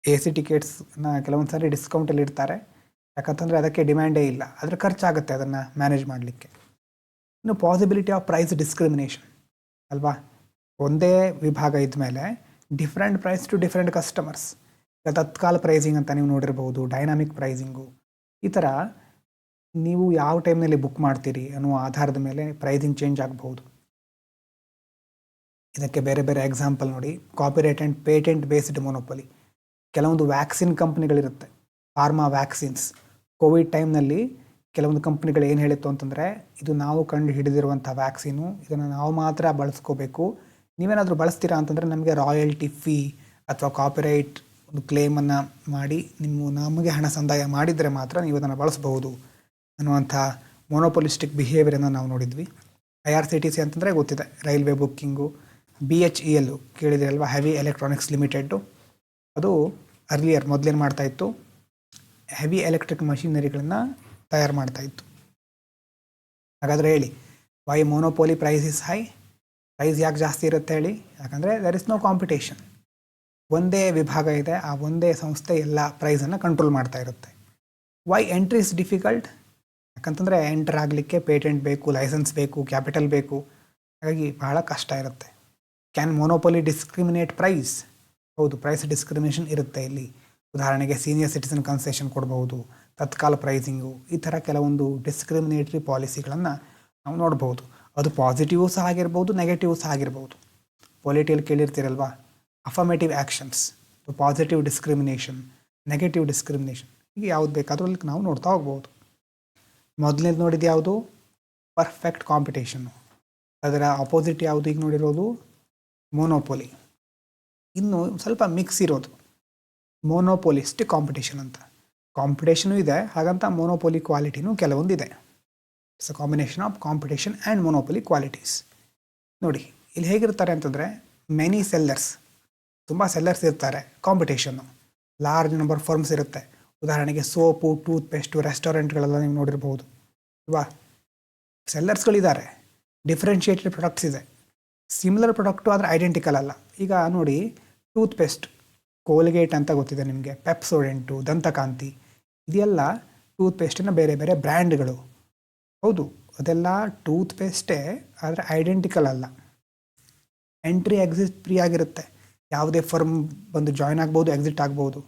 AC ಟಿಕೆಟ್ಸ್ನ ಕೆಲವೊಂದು ಸಾರಿ ಡಿಸ್ಕೌಂಟಲ್ಲಿ ಇಡ್ತಾರೆ, ಯಾಕಂತಂದರೆ ಅದಕ್ಕೆ ಡಿಮ್ಯಾಂಡೇ ಇಲ್ಲ, ಆದರೆ ಖರ್ಚಾಗುತ್ತೆ ಅದನ್ನು ಮ್ಯಾನೇಜ್ ಮಾಡಲಿಕ್ಕೆ. ಇನ್ನು ಪಾಸಿಬಿಲಿಟಿ ಆಫ್ ಪ್ರೈಸ್ ಡಿಸ್ಕ್ರಿಮಿನೇಷನ್ ಅಲ್ವಾ. ಒಂದೇ ವಿಭಾಗ ಇದ್ಮೇಲೆ different price to different customers. Tatkal pricing ಅಂತ ನೀವು ನೋಡಿರ್ಬೋದು, ಡೈನಾಮಿಕ್ ಪ್ರೈಸಿಂಗು. ಈ ಥರ ನೀವು ಯಾವ ಟೈಮ್ನಲ್ಲಿ ಬುಕ್ ಮಾಡ್ತೀರಿ ಅನ್ನುವ ಆಧಾರದ ಮೇಲೆ ಪ್ರೈಸಿಂಗ್ ಚೇಂಜ್ ಆಗಬಹುದು. ಇದಕ್ಕೆ ಬೇರೆ ಬೇರೆ ಎಕ್ಸಾಂಪಲ್ ನೋಡಿ. Copyright and patent based ಮೊನೋಪೊಲಿ. ಕೆಲವೊಂದು ವ್ಯಾಕ್ಸಿನ್ ಕಂಪ್ನಿಗಳಿರುತ್ತೆ, ಫಾರ್ಮಾ ವ್ಯಾಕ್ಸಿನ್ಸ್. ಕೋವಿಡ್ ಟೈಮ್ನಲ್ಲಿ ಕೆಲವೊಂದು ಕಂಪ್ನಿಗಳು ಏನು ಹೇಳಿತ್ತು ಅಂತಂದರೆ, ಇದು ನಾವು ಕಂಡು ಹಿಡಿದಿರುವಂಥ ವ್ಯಾಕ್ಸಿನು, ಇದನ್ನು ನಾವು ಮಾತ್ರ ಬಳಸ್ಕೋಬೇಕು, ನೀವೇನಾದರೂ ಬಳಸ್ತೀರಾ ಅಂತಂದರೆ ನಮಗೆ ರಾಯಲ್ಟಿ ಫೀ ಅಥವಾ ಕಾಪಿರೈಟ್ ಒಂದು ಕ್ಲೇಮನ್ನು ಮಾಡಿ ನಮಗೆ ಹಣ ಸಂದಾಯ ಮಾಡಿದರೆ ಮಾತ್ರ ನೀವು ಅದನ್ನು ಬಳಸಬಹುದು ಅನ್ನುವಂಥ ಮೊನೋಪೊಲಿಸ್ಟಿಕ್ ಬಿಹೇವಿಯರನ್ನು ನಾವು ನೋಡಿದ್ವಿ. IRCTC ಅಂತಂದರೆ ಗೊತ್ತಿದೆ, ರೈಲ್ವೆ ಬುಕ್ಕಿಂಗು. BHEL ಕೇಳಿದೆ ಅಲ್ವಾ, ಹೆವಿ ಎಲೆಕ್ಟ್ರಾನಿಕ್ಸ್ ಲಿಮಿಟೆಡ್ಡು. ಅದು ಅರ್ಲಿಯರ್ ಮೊದಲೇನು ಮಾಡ್ತಾಯಿತ್ತು, ಹೆವಿ ಎಲೆಕ್ಟ್ರಿಕ್ ಮಷಿನರಿಗಳನ್ನು ತಯಾರು ಮಾಡ್ತಾಯಿತ್ತು. ಹಾಗಾದರೆ ಹೇಳಿ, why monopoly price is high? Price ಯಾಕೆ ಜಾಸ್ತಿ ಇರುತ್ತೆ ಹೇಳಿ? ಯಾಕಂದರೆ ದರ್ ಇಸ್ ನೋ ಕಾಂಪಿಟೇಷನ್. ಒಂದೇ ವಿಭಾಗ ಇದೆ, ಆ ಒಂದೇ ಸಂಸ್ಥೆ ಎಲ್ಲ ಪ್ರೈಸನ್ನು ಕಂಟ್ರೋಲ್ ಮಾಡ್ತಾ ಇರುತ್ತೆ. Why entry is difficult? ಯಾಕಂತಂದರೆ ಎಂಟರ್ ಆಗಲಿಕ್ಕೆ ಪೇಟೆಂಟ್ ಬೇಕು, ಲೈಸೆನ್ಸ್ ಬೇಕು, ಕ್ಯಾಪಿಟಲ್ ಬೇಕು, ಹಾಗಾಗಿ ಬಹಳ ಕಷ್ಟ ಇರುತ್ತೆ. Can monopoly discriminate price? ಹೌದು, ಪ್ರೈಸ್ ಡಿಸ್ಕ್ರಿಮಿನೇಷನ್ ಇರುತ್ತೆ ಇಲ್ಲಿ. ಉದಾಹರಣೆಗೆ ಸೀನಿಯರ್ ಸಿಟಿಸನ್ ಕನ್ಸೆಷನ್ ಕೊಡಬಹುದು, ತತ್ಕಾಲ ಪ್ರೈಸಿಂಗು, ಈ ಥರ ಕೆಲವೊಂದು ಡಿಸ್ಕ್ರಿಮಿನೇಟ್ರಿ ಪಾಲಿಸಿಗಳನ್ನು ನಾವು ನೋಡ್ಬೋದು. ಅದು ಪಾಸಿಟಿವ್ ಸಹ ಆಗಿರ್ಬೋದು, ನೆಗೆಟಿವ್ ಸಹ ಆಗಿರ್ಬೋದು. ಪೊಲಿಟಿಯಲ್ಲಿ ಕೇಳಿರ್ತೀರಲ್ವಾ, affirmative actions, positive discrimination, negative discrimination, ಹೀಗೆ ಯಾವ್ದು ಬೇಕಾದರೂ ಅಲ್ಲಿ ನಾವು ನೋಡ್ತಾ ಹೋಗ್ಬೋದು. ಮೊದಲನೇದು ನೋಡಿದ್ದು ಯಾವುದು? Perfect competition. ಅದರ ಅಪೋಸಿಟ್ ಯಾವುದು ಈಗ ನೋಡಿರೋದು? ಮೊನೋಪೊಲಿ. ಇನ್ನು ಸ್ವಲ್ಪ ಮಿಕ್ಸ್ ಇರೋದು ಮೊನೋಪೊಲಿಸ್ಟಿಕ್ ಕಾಂಪಿಟೇಷನ್ ಅಂತ. ಕಾಂಪಿಟೇಷನು ಇದೆ, ಹಾಗಂತ ಮೊನೋಪೊಲಿ ಕ್ವಾಲಿಟಿನೂ ಕೆಲವೊಂದಿದೆ. It's a combination of competition and monopoly qualities. ನೋಡಿ ಇಲ್ಲಿ ಹೇಗಿರ್ತಾರೆ ಅಂತಂದರೆ, ಮೆನಿ ಸೆಲ್ಲರ್ಸ್, ತುಂಬ ಸೆಲ್ಲರ್ಸ್ ಇರ್ತಾರೆ. ಕಾಂಪಿಟೇಷನ್ನು, ಲಾರ್ಜ್ ನಂಬರ್ ಫರ್ಮ್ಸ್ ಇರುತ್ತೆ. ಉದಾಹರಣೆಗೆ ಸೋಪು, ಟೂತ್ ಪೇಸ್ಟು, ರೆಸ್ಟೋರೆಂಟ್ಗಳೆಲ್ಲ ನೀವು ನೋಡಿರ್ಬೋದು ಅಲ್ವಾ. ಸೆಲ್ಲರ್ಸ್ಗಳಿದ್ದಾರೆ, ಡಿಫ್ರೆನ್ಷಿಯೇಟೆಡ್ ಪ್ರಾಡಕ್ಟ್ಸ್ ಇದೆ. ಸಿಮಿಲರ್ ಪ್ರಾಡಕ್ಟು ಆದರೆ ಐಡೆಂಟಿಕಲ್ ಅಲ್ಲ. ಈಗ ನೋಡಿ, ಟೂತ್ ಪೇಸ್ಟ್ ಕೋಲ್ಗೇಟ್ ಅಂತ ಗೊತ್ತಿದೆ ನಿಮಗೆ, ಪೆಪ್ಸೋಡೆಂಟು, ದಂತಕಾಂತಿ, ಇದೆಲ್ಲ ಟೂತ್ ಪೇಸ್ಟಿನ ಬೇರೆ ಬೇರೆ ಬ್ರ್ಯಾಂಡ್ಗಳು. ಹೌದು, ಅದೆಲ್ಲ ಟೂತ್ ಪೇಸ್ಟೇ, ಆದರೆ ಐಡೆಂಟಿಕಲ್ ಅಲ್ಲ. ಎಂಟ್ರಿ ಎಕ್ಸಿಟ್ ಫ್ರೀ ಆಗಿರುತ್ತೆ. ಯಾವುದೇ ಫರ್ಮ್ ಬಂದು ಜಾಯ್ನ್ ಆಗ್ಬೋದು, ಎಕ್ಸಿಟ್ ಆಗ್ಬೋದು.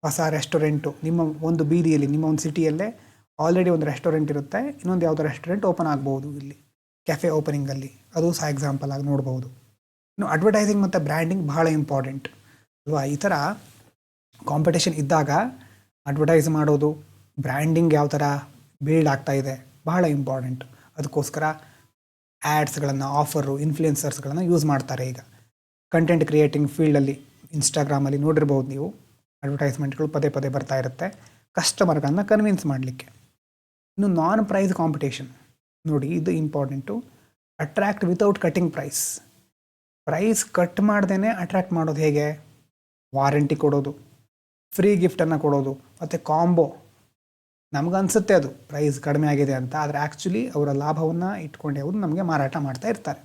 ಹೊಸ ರೆಸ್ಟೋರೆಂಟು ನಿಮ್ಮ ಒಂದು ಬೀದಿಯಲ್ಲಿ, ನಿಮ್ಮ ಒಂದು ಸಿಟಿಯಲ್ಲೇ ಆಲ್ರೆಡಿ ಒಂದು ರೆಸ್ಟೋರೆಂಟ್ ಇರುತ್ತೆ, ಇನ್ನೊಂದು ಯಾವುದೋ ರೆಸ್ಟೋರೆಂಟ್ ಓಪನ್ ಆಗ್ಬೋದು. ಇಲ್ಲಿ ಕೆಫೆ ಓಪನಿಂಗಲ್ಲಿ ಅದು ಸಹ ಎಕ್ಸಾಂಪಲ್ ಆಗಿ ನೋಡ್ಬೋದು. ಇನ್ನು ಅಡ್ವರ್ಟೈಸಿಂಗ್ ಮತ್ತು ಬ್ರ್ಯಾಂಡಿಂಗ್ ಬಹಳ ಇಂಪಾರ್ಟೆಂಟ್ ಅಲ್ವಾ. ಈ ಥರ ಕಾಂಪಿಟೇಷನ್ ಇದ್ದಾಗ ಅಡ್ವರ್ಟೈಸ್ ಮಾಡೋದು, ಬ್ರ್ಯಾಂಡಿಂಗ್ ಯಾವ ಥರ ಬಿಲ್ಡ್ ಆಗ್ತಾ ಇದೆ ಬಹಳ ಇಂಪಾರ್ಟೆಂಟ್. ಅದಕ್ಕೋಸ್ಕರ ಆ್ಯಡ್ಸ್ಗಳನ್ನು, ಆಫರು, ಇನ್ಫ್ಲುಯೆನ್ಸರ್ಸ್ಗಳನ್ನು ಯೂಸ್ ಮಾಡ್ತಾರೆ. ಈಗ ಕಂಟೆಂಟ್ ಕ್ರಿಯೇಟಿಂಗ್ ಫೀಲ್ಡಲ್ಲಿ ಇನ್ಸ್ಟಾಗ್ರಾಮಲ್ಲಿ ನೋಡಿರ್ಬೋದು ನೀವು, ಅಡ್ವರ್ಟೈಸ್ಮೆಂಟ್ಗಳು ಪದೇ ಪದೇ ಬರ್ತಾ ಇರುತ್ತೆ ಕಸ್ಟಮರ್ಗಳನ್ನು ಕನ್ವಿನ್ಸ್ ಮಾಡಲಿಕ್ಕೆ. ಇನ್ನು ನಾನ್ ಪ್ರೈಸ್ ಕಾಂಪಿಟೇಷನ್ ನೋಡಿ, ಇದು important. Attract without cutting price. Price cut ಮಾಡ್ದೇ ಅಟ್ರ್ಯಾಕ್ಟ್ ಮಾಡೋದು ಹೇಗೆ? ವಾರಂಟಿ ಕೊಡೋದು, ಫ್ರೀ ಗಿಫ್ಟನ್ನು ಕೊಡೋದು, ಮತ್ತು ಕಾಂಬೋ. ನಮಗನ್ಸುತ್ತೆ ಅದು ಪ್ರೈಸ್ ಕಡಿಮೆ ಆಗಿದೆ ಅಂತ, ಆದರೆ ಆ್ಯಕ್ಚುಲಿ ಅವರ ಲಾಭವನ್ನು ಇಟ್ಕೊಂಡೆ ಅವರು ನಮಗೆ ಮಾರಾಟ ಮಾಡ್ತಾ ಇರ್ತಾರೆ.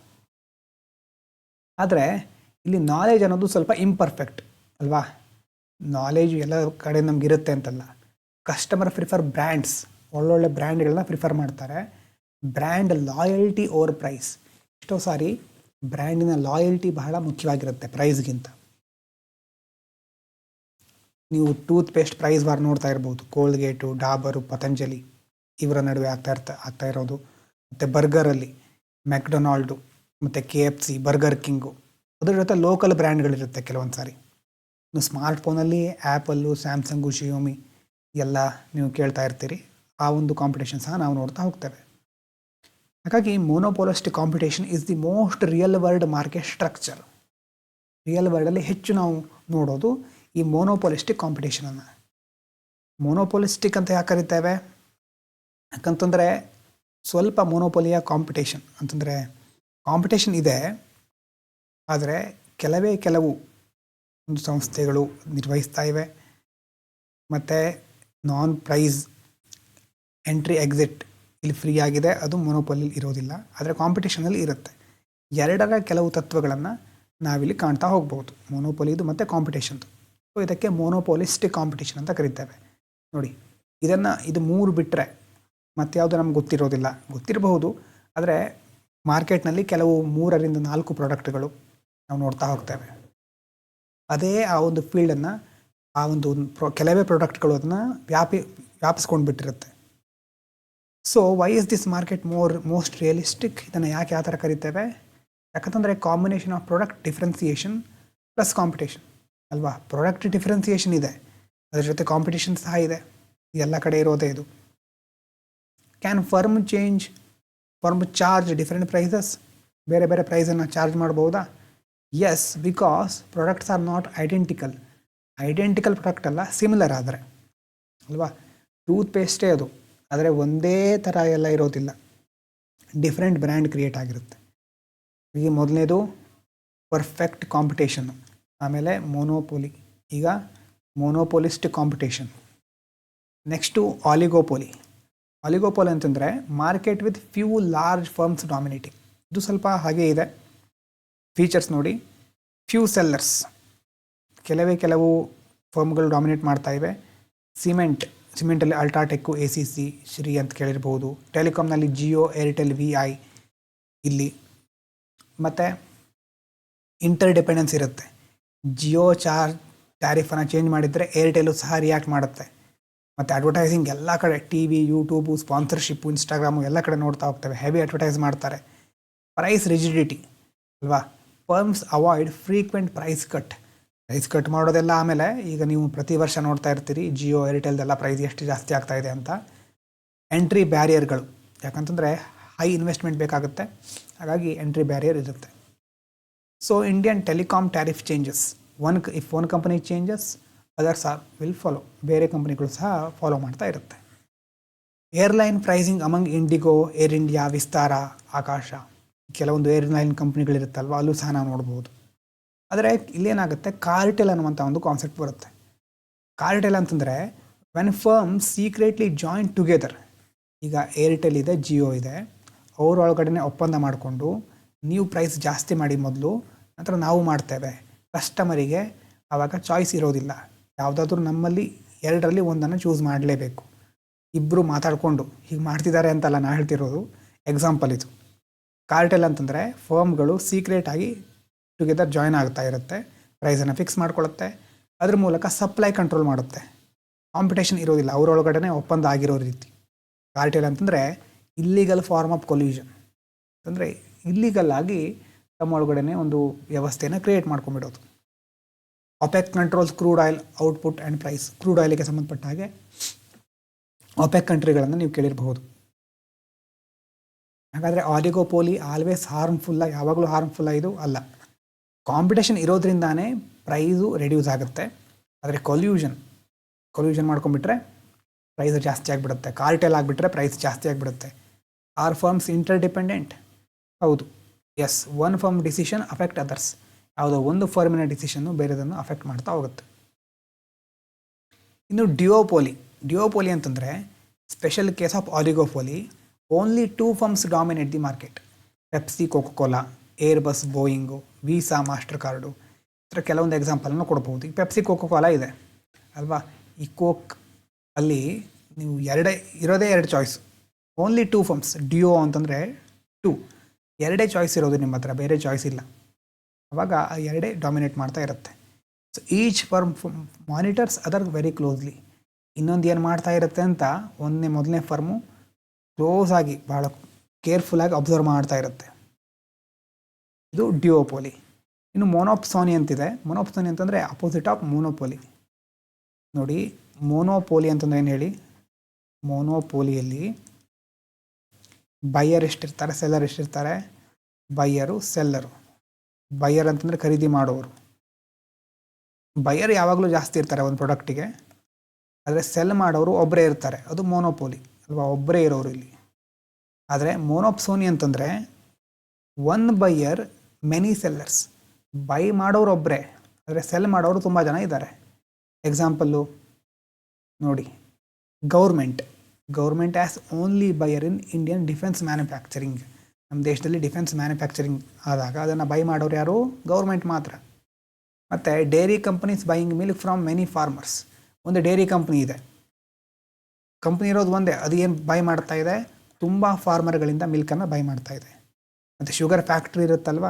ಆದರೆ ಇಲ್ಲಿ ನಾಲೆಜ್ ಅನ್ನೋದು ಸ್ವಲ್ಪ ಇಂಪರ್ಫೆಕ್ಟ್ ಅಲ್ವಾ. ನಾಲೆಜ್ ಎಲ್ಲ ಕಡೆ ನಮಗಿರುತ್ತೆ ಅಂತಲ್ಲ. ಕಸ್ಟಮರ್ ಪ್ರಿಫರ್ ಬ್ರ್ಯಾಂಡ್ಸ್, ಒಳ್ಳೊಳ್ಳೆ ಬ್ರ್ಯಾಂಡ್ಗಳನ್ನ ಪ್ರಿಫರ್ ಮಾಡ್ತಾರೆ. Brand loyalty over price. ಎಷ್ಟೋ ಸಾರಿ ಬ್ರ್ಯಾಂಡಿನ ಲಾಯಲ್ಟಿ ಬಹಳ ಮುಖ್ಯವಾಗಿರುತ್ತೆ ಪ್ರೈಸ್ಗಿಂತ. ನೀವು ಟೂತ್ ಪೇಸ್ಟ್ ಪ್ರೈಸ್ ವಾರ್ ನೋಡ್ತಾ ಇರ್ಬೋದು. ಕೋಲ್ಗೇಟು, ಡಾಬರು, ಪತಂಜಲಿ ಇವರ ನಡುವೆ ಆಗ್ತಾ ಇರೋದು. ಮತ್ತು ಬರ್ಗರಲ್ಲಿ ಮೆಕ್ಡೊನಾಲ್ಡು ಮತ್ತು KFC, ಬರ್ಗರ್ ಕಿಂಗು, ಅದ್ರ ಜೊತೆ ಲೋಕಲ್ ಬ್ರ್ಯಾಂಡ್ಗಳಿರುತ್ತೆ ಕೆಲವೊಂದು ಸಾರಿ. ಇನ್ನು ಸ್ಮಾರ್ಟ್ಫೋನಲ್ಲಿ ಆ್ಯಪಲ್ಲು, ಸ್ಯಾಮ್ಸಂಗು, ಶಿಯೋಮಿ ಎಲ್ಲ ನೀವು ಕೇಳ್ತಾ ಇರ್ತೀರಿ. ಆ ಒಂದು ಕಾಂಪಿಟೇಷನ್ ಸಹ ನಾವು ನೋಡ್ತಾ ಹೋಗ್ತೇವೆ. ಹಾಗಾಗಿ monopolistic competition is the most real world market structure. Real ವರ್ಲ್ಡಲ್ಲಿ ಹೆಚ್ಚು ನಾವು ನೋಡೋದು ಈ ಮೋನೋಪೋಲಿಸ್ಟಿಕ್ ಕಾಂಪಿಟೇಷನನ್ನು. ಮೋನೋಪೋಲಿಸ್ಟಿಕ್ ಅಂತ ಯಾಕೆ ಕರಿತೇವೆ? ಯಾಕಂತಂದರೆ ಸ್ವಲ್ಪ ಮೋನೋಪೋಲಿಯ ಕಾಂಪಿಟೇಷನ್ ಅಂತಂದರೆ ಕಾಂಪಿಟೇಷನ್ ಇದೆ, ಆದರೆ ಕೆಲವು ಒಂದು ಸಂಸ್ಥೆಗಳು ನಿರ್ವಹಿಸ್ತಾ ಇವೆ. ಮತ್ತು ನಾನ್ ಪ್ರೈಸ್ ಎಂಟ್ರಿ ಎಕ್ಸಿಟ್ ಇಲ್ಲಿ ಫ್ರೀ ಆಗಿದೆ, ಅದು ಮೋನೋಪೋಲಿ ಇರೋದಿಲ್ಲ, ಆದರೆ ಕಾಂಪಿಟೇಷನಲ್ಲಿ ಇರುತ್ತೆ. ಎರಡರ ಕೆಲವು ತತ್ವಗಳನ್ನು ನಾವಿಲ್ಲಿ ಕಾಣ್ತಾ ಹೋಗ್ಬೋದು, ಮೋನೋಪೋಲಿದು ಮತ್ತು ಕಾಂಪಿಟೇಷನ್ದು. ಸೊ ಇದಕ್ಕೆ ಮೋನೋಪೋಲಿಸ್ಟಿಕ್ ಕಾಂಪಿಟೇಷನ್ ಅಂತ ಕರಿತೇವೆ. ನೋಡಿ, ಇದು 3 ಬಿಟ್ಟರೆ ಮತ್ಯಾವುದು ನಮ್ಗೆ ಗೊತ್ತಿರಬಹುದು, ಆದರೆ ಮಾರ್ಕೆಟ್ನಲ್ಲಿ ಕೆಲವು 3ರಿಂದ 4 ಪ್ರಾಡಕ್ಟ್ಗಳು ನಾವು ನೋಡ್ತಾ ಹೋಗ್ತೇವೆ. ಅದೇ ಆ ಒಂದು ಫೀಲ್ಡನ್ನು, ಆ ಒಂದು ಕೆಲವೇ ಪ್ರಾಡಕ್ಟ್ಗಳು ಅದನ್ನು ವ್ಯಾಪಿಸ್ಕೊಂಡು ಬಿಟ್ಟಿರುತ್ತೆ. So why is this market most realistic? ಇದನ್ನು ಯಾಕೆ ಯಾವ ಥರ ಕರಿತೇವೆ? ಯಾಕಂತಂದರೆ combination of product differentiation plus competition ಅಲ್ವಾ. ಪ್ರಾಡಕ್ಟ್ ಡಿಫ್ರೆನ್ಸಿಯೇಷನ್ ಇದೆ, ಅದರ ಜೊತೆ ಕಾಂಪಿಟೇಷನ್ ಸಹ ಇದೆ, ಎಲ್ಲ ಕಡೆ ಇರೋದೇ ಇದು. Can firm charge different prices? ಬೇರೆ ಬೇರೆ ಪ್ರೈಸನ್ನು ಚಾರ್ಜ್ ಮಾಡ್ಬೋದಾ? Yes, because products are not identical product ಅಲ್ಲ, ಸಿಮಿಲರ್ ಆದರೆ ಅಲ್ವಾ. ಟೂತ್ ಪೇಸ್ಟೇ ಅದು, ಆದರೆ ಒಂದೇ ಥರ ಎಲ್ಲ ಇರೋದಿಲ್ಲ, ಡಿಫ್ರೆಂಟ್ ಬ್ರ್ಯಾಂಡ್ ಕ್ರಿಯೇಟ್ ಆಗಿರುತ್ತೆ. ಈಗ ಮೊದಲನೇದು ಪರ್ಫೆಕ್ಟ್ ಕಾಂಪಿಟೇಷನ್ನು, ಆಮೇಲೆ ಮೋನೋಪೋಲಿ, ಈಗ ಮೋನೋಪೋಲಿಸ್ಟಿಕ್ ಕಾಂಪಿಟೇಷನ್. ನೆಕ್ಸ್ಟು ಆಲಿಗೋಪೋಲಿ ಅಂತಂದರೆ market with few large firms dominating. ಇದು ಸ್ವಲ್ಪ ಹಾಗೇ ಇದೆ. ಫೀಚರ್ಸ್ ನೋಡಿ, ಫ್ಯೂ ಸೆಲ್ಲರ್ಸ್, ಕೆಲವು ಫರ್ಮ್ಗಳು ಡಾಮಿನೇಟ್ ಮಾಡ್ತಾ ಇವೆ. ಸಿಮೆಂಟಲ್ಲಿ ಅಲ್ಟ್ರಾಟೆಕ್ಕು, ACC, ಶ್ರೀ ಅಂತ ಕೇಳಿರ್ಬೋದು. ಟೆಲಿಕಾಮ್ನಲ್ಲಿ ಜಿಯೋ, ಏರ್ಟೆಲ್, VI ಇಲ್ಲಿ. ಮತ್ತು ಇಂಟರ್ ಡಿಪೆಂಡೆನ್ಸ್ ಇರುತ್ತೆ. ಜಿಯೋ ಟ್ಯಾರಿಫನ್ನು ಚೇಂಜ್ ಮಾಡಿದರೆ ಏರ್ಟೆಲ್ಲು ಸಹ ರಿಯಾಕ್ಟ್ ಮಾಡುತ್ತೆ. ಮತ್ತು ಅಡ್ವರ್ಟೈಸಿಂಗ್ ಎಲ್ಲ ಕಡೆ, TV, ಯೂಟ್ಯೂಬು, ಸ್ಪಾನ್ಸರ್ಶಿಪ್ಪು, ಇನ್ಸ್ಟಾಗ್ರಾಮು ಎಲ್ಲ ಕಡೆ ನೋಡ್ತಾ ಹೋಗ್ತೇವೆ, ಹೆವಿ ಅಡ್ವರ್ಟೈಸ್ ಮಾಡ್ತಾರೆ. ಪ್ರೈಸ್ ರಿಜಿಡಿಟಿ ಅಲ್ವಾ. Firms avoid frequent price cut ಮಾಡೋದೆಲ್ಲ ಆಮೇಲೆ. ಈಗ ನೀವು ಪ್ರತಿ ವರ್ಷ ನೋಡ್ತಾ ಇರ್ತೀರಿ ಜಿಯೋ, ಏರ್ಟೆಲ್ದೆಲ್ಲ ಪ್ರೈಸ್ ಎಷ್ಟು ಜಾಸ್ತಿ ಆಗ್ತಾ ಇದೆ ಅಂತ. ಎಂಟ್ರಿ ಬ್ಯಾರಿಯರ್ಗಳು, ಯಾಕಂತಂದರೆ ಹೈ ಇನ್ವೆಸ್ಟ್ಮೆಂಟ್ ಬೇಕಾಗುತ್ತೆ, ಹಾಗಾಗಿ ಎಂಟ್ರಿ ಬ್ಯಾರಿಯರ್ ಇರುತ್ತೆ. So Indian telecom tariff changes. If one company changes, others will follow. ಬೇರೆ ಕಂಪನಿಗಳು ಸಹ ಫಾಲೋ ಮಾಡ್ತಾ ಇರುತ್ತೆ. Airline pricing among IndiGo, Air India, Vistara, Akasa, ಕೆಲವೊಂದು ಏರ್ಲೈನ್ ಕಂಪ್ನಿಗಳಿರುತ್ತಲ್ವ, ಅಲ್ಲೂ ಸಹ ನಾವು ನೋಡ್ಬೋದು. ಆದರೆ ಇಲ್ಲೇನಾಗುತ್ತೆ, ಕಾರ್ಟೆಲ್ ಅನ್ನುವಂಥ ಒಂದು ಕಾನ್ಸೆಪ್ಟ್ ಬರುತ್ತೆ. ಕಾರ್ಟೆಲ್ ಅಂತಂದರೆ when firm secretly join together. ಈಗ ಏರ್ಟೆಲ್ ಇದೆ, ಜಿಯೋ ಇದೆ, ಅವ್ರ ಒಳಗಡೆ ಒಪ್ಪಂದ ಮಾಡಿಕೊಂಡು ನೀವು ಪ್ರೈಸ್ ಜಾಸ್ತಿ ಮಾಡಿ ಮೊದಲು, ನಂತರ ನಾವು ಮಾಡ್ತೇವೆ. ಕಸ್ಟಮರಿಗೆ ಆವಾಗ ಚಾಯ್ಸ್ ಇರೋದಿಲ್ಲ. ಯಾವುದಾದ್ರೂ ನಮ್ಮಲ್ಲಿ ಎರಡರಲ್ಲಿ ಒಂದನ್ನು ಚೂಸ್ ಮಾಡಲೇಬೇಕು. ಇಬ್ಬರು ಮಾತಾಡಿಕೊಂಡು ಹೀಗೆ ಮಾಡ್ತಿದ್ದಾರೆ ಅಂತಲ್ಲ ನಾನು ಹೇಳ್ತಿರೋದು, ಎಕ್ಸಾಂಪಲ್ ಇದು. ಕಾರ್ಟೆಲ್ ಅಂತಂದರೆ ಫರ್ಮ್ಗಳು ಸೀಕ್ರೆಟಾಗಿ ಟುಗೆದರ್ ಜಾಯ್ನ್ ಆಗ್ತಾ ಇರುತ್ತೆ, ಪ್ರೈಸನ್ನು ಫಿಕ್ಸ್ ಮಾಡ್ಕೊಳ್ಳುತ್ತೆ, ಅದ್ರ ಮೂಲಕ ಸಪ್ಲೈ ಕಂಟ್ರೋಲ್ ಮಾಡುತ್ತೆ. ಕಾಂಪಿಟೇಷನ್ ಇರೋದಿಲ್ಲ, ಅವರೊಳಗಡೆ ಒಪ್ಪಂದ ಆಗಿರೋ ರೀತಿ. ಕಾರ್ಟೆಲ್ ಅಂತಂದರೆ ಇಲ್ಲಿಗಲ್ ಫಾರ್ಮ್ ಆಫ್ ಕೊಲ್ಯೂಷನ್, ಅಂದರೆ ಇಲ್ಲಿಗಲ್ ಆಗಿ ತಮ್ಮ ಒಳಗಡೆ ಒಂದು ವ್ಯವಸ್ಥೆಯನ್ನು ಕ್ರಿಯೇಟ್ ಮಾಡ್ಕೊಂಡ್ಬಿಡೋದು. OPEC controls crude oil output and price. Crude ಆಯಿಲ್ಗೆ ಸಂಬಂಧಪಟ್ಟ ಹಾಗೆ ಒಪೆಕ್ ಕಂಟ್ರಿಗಳನ್ನು ನೀವು ಕೇಳಿರಬಹುದು. ಹಾಗಾದರೆ ಆಲಿಗೋಪೋಲಿ ಆಲ್ವೇಸ್ ಹಾರ್ಮ್ಫುಲ್ಲ? ಯಾವಾಗಲೂ ಹಾರ್ಮ್ಫುಲ್ಲ ಇದು ಅಲ್ಲ. ಕಾಂಪಿಟೇಷನ್ ಇರೋದ್ರಿಂದಾನೇ ಪ್ರೈಸು ರೆಡ್ಯೂಸ್ ಆಗುತ್ತೆ. ಆದರೆ ಕೊಲ್ಯೂಷನ್ ಮಾಡ್ಕೊಂಡ್ಬಿಟ್ರೆ ಪ್ರೈಸ್ ಜಾಸ್ತಿ ಆಗಿಬಿಡುತ್ತೆ. ಕಾರ್ಟೆಲ್ ಆಗಿಬಿಟ್ರೆ ಪ್ರೈಸ್ ಜಾಸ್ತಿ ಆಗಿಬಿಡುತ್ತೆ. Are firms interdependent? ಹೌದು, yes. One firm decision affect others. ಯಾವುದೋ ಒಂದು ಫರ್ಮಿನ ಡಿಸಿಷನ್ನು ಬೇರೆದನ್ನು ಅಫೆಕ್ಟ್ ಮಾಡ್ತಾ ಹೋಗುತ್ತೆ. ಇನ್ನು ಡ್ಯುಯೋಪೋಲಿ ಅಂತಂದರೆ special case of oligopoly. Only 2 firms dominate the market. Pepsi, Coca Cola, Airbus, Boeing, Visa, Mastercard, ಈ ಥರ ಕೆಲವೊಂದು ಎಕ್ಸಾಂಪಲನ್ನು ಕೊಡ್ಬೋದು. ಈಗ ಪೆಪ್ಸಿ, ಕೋಕೋ-ಕೋಲಾ ಇದೆ ಅಲ್ವಾ. ಈ ಕೋಕ್ ಅಲ್ಲಿ ನೀವು ಇರೋದೇ 2 ಚಾಯ್ಸ್. Only 2 firms. ಡ್ಯುಯೋ ಅಂತಂದರೆ 2, ಎರಡೇ ಚಾಯ್ಸ್ ಇರೋದು ನಿಮ್ಮ ಹತ್ರ, ಬೇರೆ ಚಾಯ್ಸ್ ಇಲ್ಲ. ಆವಾಗ ಆ ಎರಡೇ ಡಾಮಿನೇಟ್ ಮಾಡ್ತಾ ಇರುತ್ತೆ. So each firm monitors other very closely. ಇನ್ನೊಂದು ಏನು ಮಾಡ್ತಾ ಇರುತ್ತೆ ಅಂತ ಮೊದಲನೇ ಫರ್ಮು ಕ್ಲೋಸ್ ಆಗಿ ಭಾಳ ಕೇರ್ಫುಲ್ಲಾಗಿ ಅಬ್ಸರ್ವ್ ಮಾಡ್ತಾ ಇರುತ್ತೆ. ಇದು ಡ್ಯುಯೋಪೋಲಿ. ಇನ್ನು ಮೊನೋಪ್ಸೋನಿ ಅಂತಿದೆ. ಮೊನೋಪ್ಸೋನಿ ಅಂತಂದರೆ ಅಪೋಸಿಟ್ ಆಫ್ ಮೋನೋಪೋಲಿ. ನೋಡಿ, ಮೋನೋಪೋಲಿ ಅಂತಂದ್ರೆ ಏನು ಹೇಳಿ? ಮೋನೋಪೋಲಿಯಲ್ಲಿ buyer ಎಷ್ಟಿರ್ತಾರೆ, seller ಎಷ್ಟಿರ್ತಾರೆ? Buyer, seller. Buyer ಅಂತಂದರೆ ಖರೀದಿ ಮಾಡೋರು. ಬೈಯರ್ ಯಾವಾಗಲೂ ಜಾಸ್ತಿ ಇರ್ತಾರೆ ಒಂದು ಪ್ರಾಡಕ್ಟಿಗೆ, ಆದರೆ ಸೆಲ್ ಮಾಡೋರು ಒಬ್ಬರೇ ಇರ್ತಾರೆ. ಅದು ಮೋನೋಪೋಲಿ ಅಲ್ವಾ, ಒಬ್ಬರೇ ಇರೋರು ಇಲ್ಲಿ. ಆದರೆ ಮೋನೋಪ್ಸೋನಿ ಅಂತಂದರೆ one buyer many sellers. Buy ಮಾಡೋರು ಒಬ್ಬರೇ, ಆದರೆ ಸೆಲ್ ಮಾಡೋರು ತುಂಬ ಜನ ಇದ್ದಾರೆ. ಎಕ್ಸಾಂಪಲ್ಲು ನೋಡಿ, government as only buyer in Indian defence manufacturing. ನಮ್ಮ ದೇಶದಲ್ಲಿ ಡಿಫೆನ್ಸ್ ಮ್ಯಾನುಫ್ಯಾಕ್ಚರಿಂಗ್ ಆದಾಗ ಅದನ್ನು ಬೈ ಮಾಡೋರು ಯಾರು? ಗೌರ್ಮೆಂಟ್ ಮಾತ್ರ. ಮತ್ತು dairy companies buying milk from many farmers. ಒಂದು ಡೈರಿ ಕಂಪ್ನಿ ಇದೆ, ಕಂಪ್ನಿ ಇರೋದು ಒಂದೇ, ಅದು ಏನು ಬೈ ಮಾಡ್ತಾ ಇದೆ? ತುಂಬ ಫಾರ್ಮರ್ಗಳಿಂದ ಮಿಲ್ಕನ್ನು ಬೈ ಮಾಡ್ತಾ ಇದೆ. ಮತ್ತು ಶುಗರ್ ಫ್ಯಾಕ್ಟ್ರಿ ಇರುತ್ತಲ್ವ,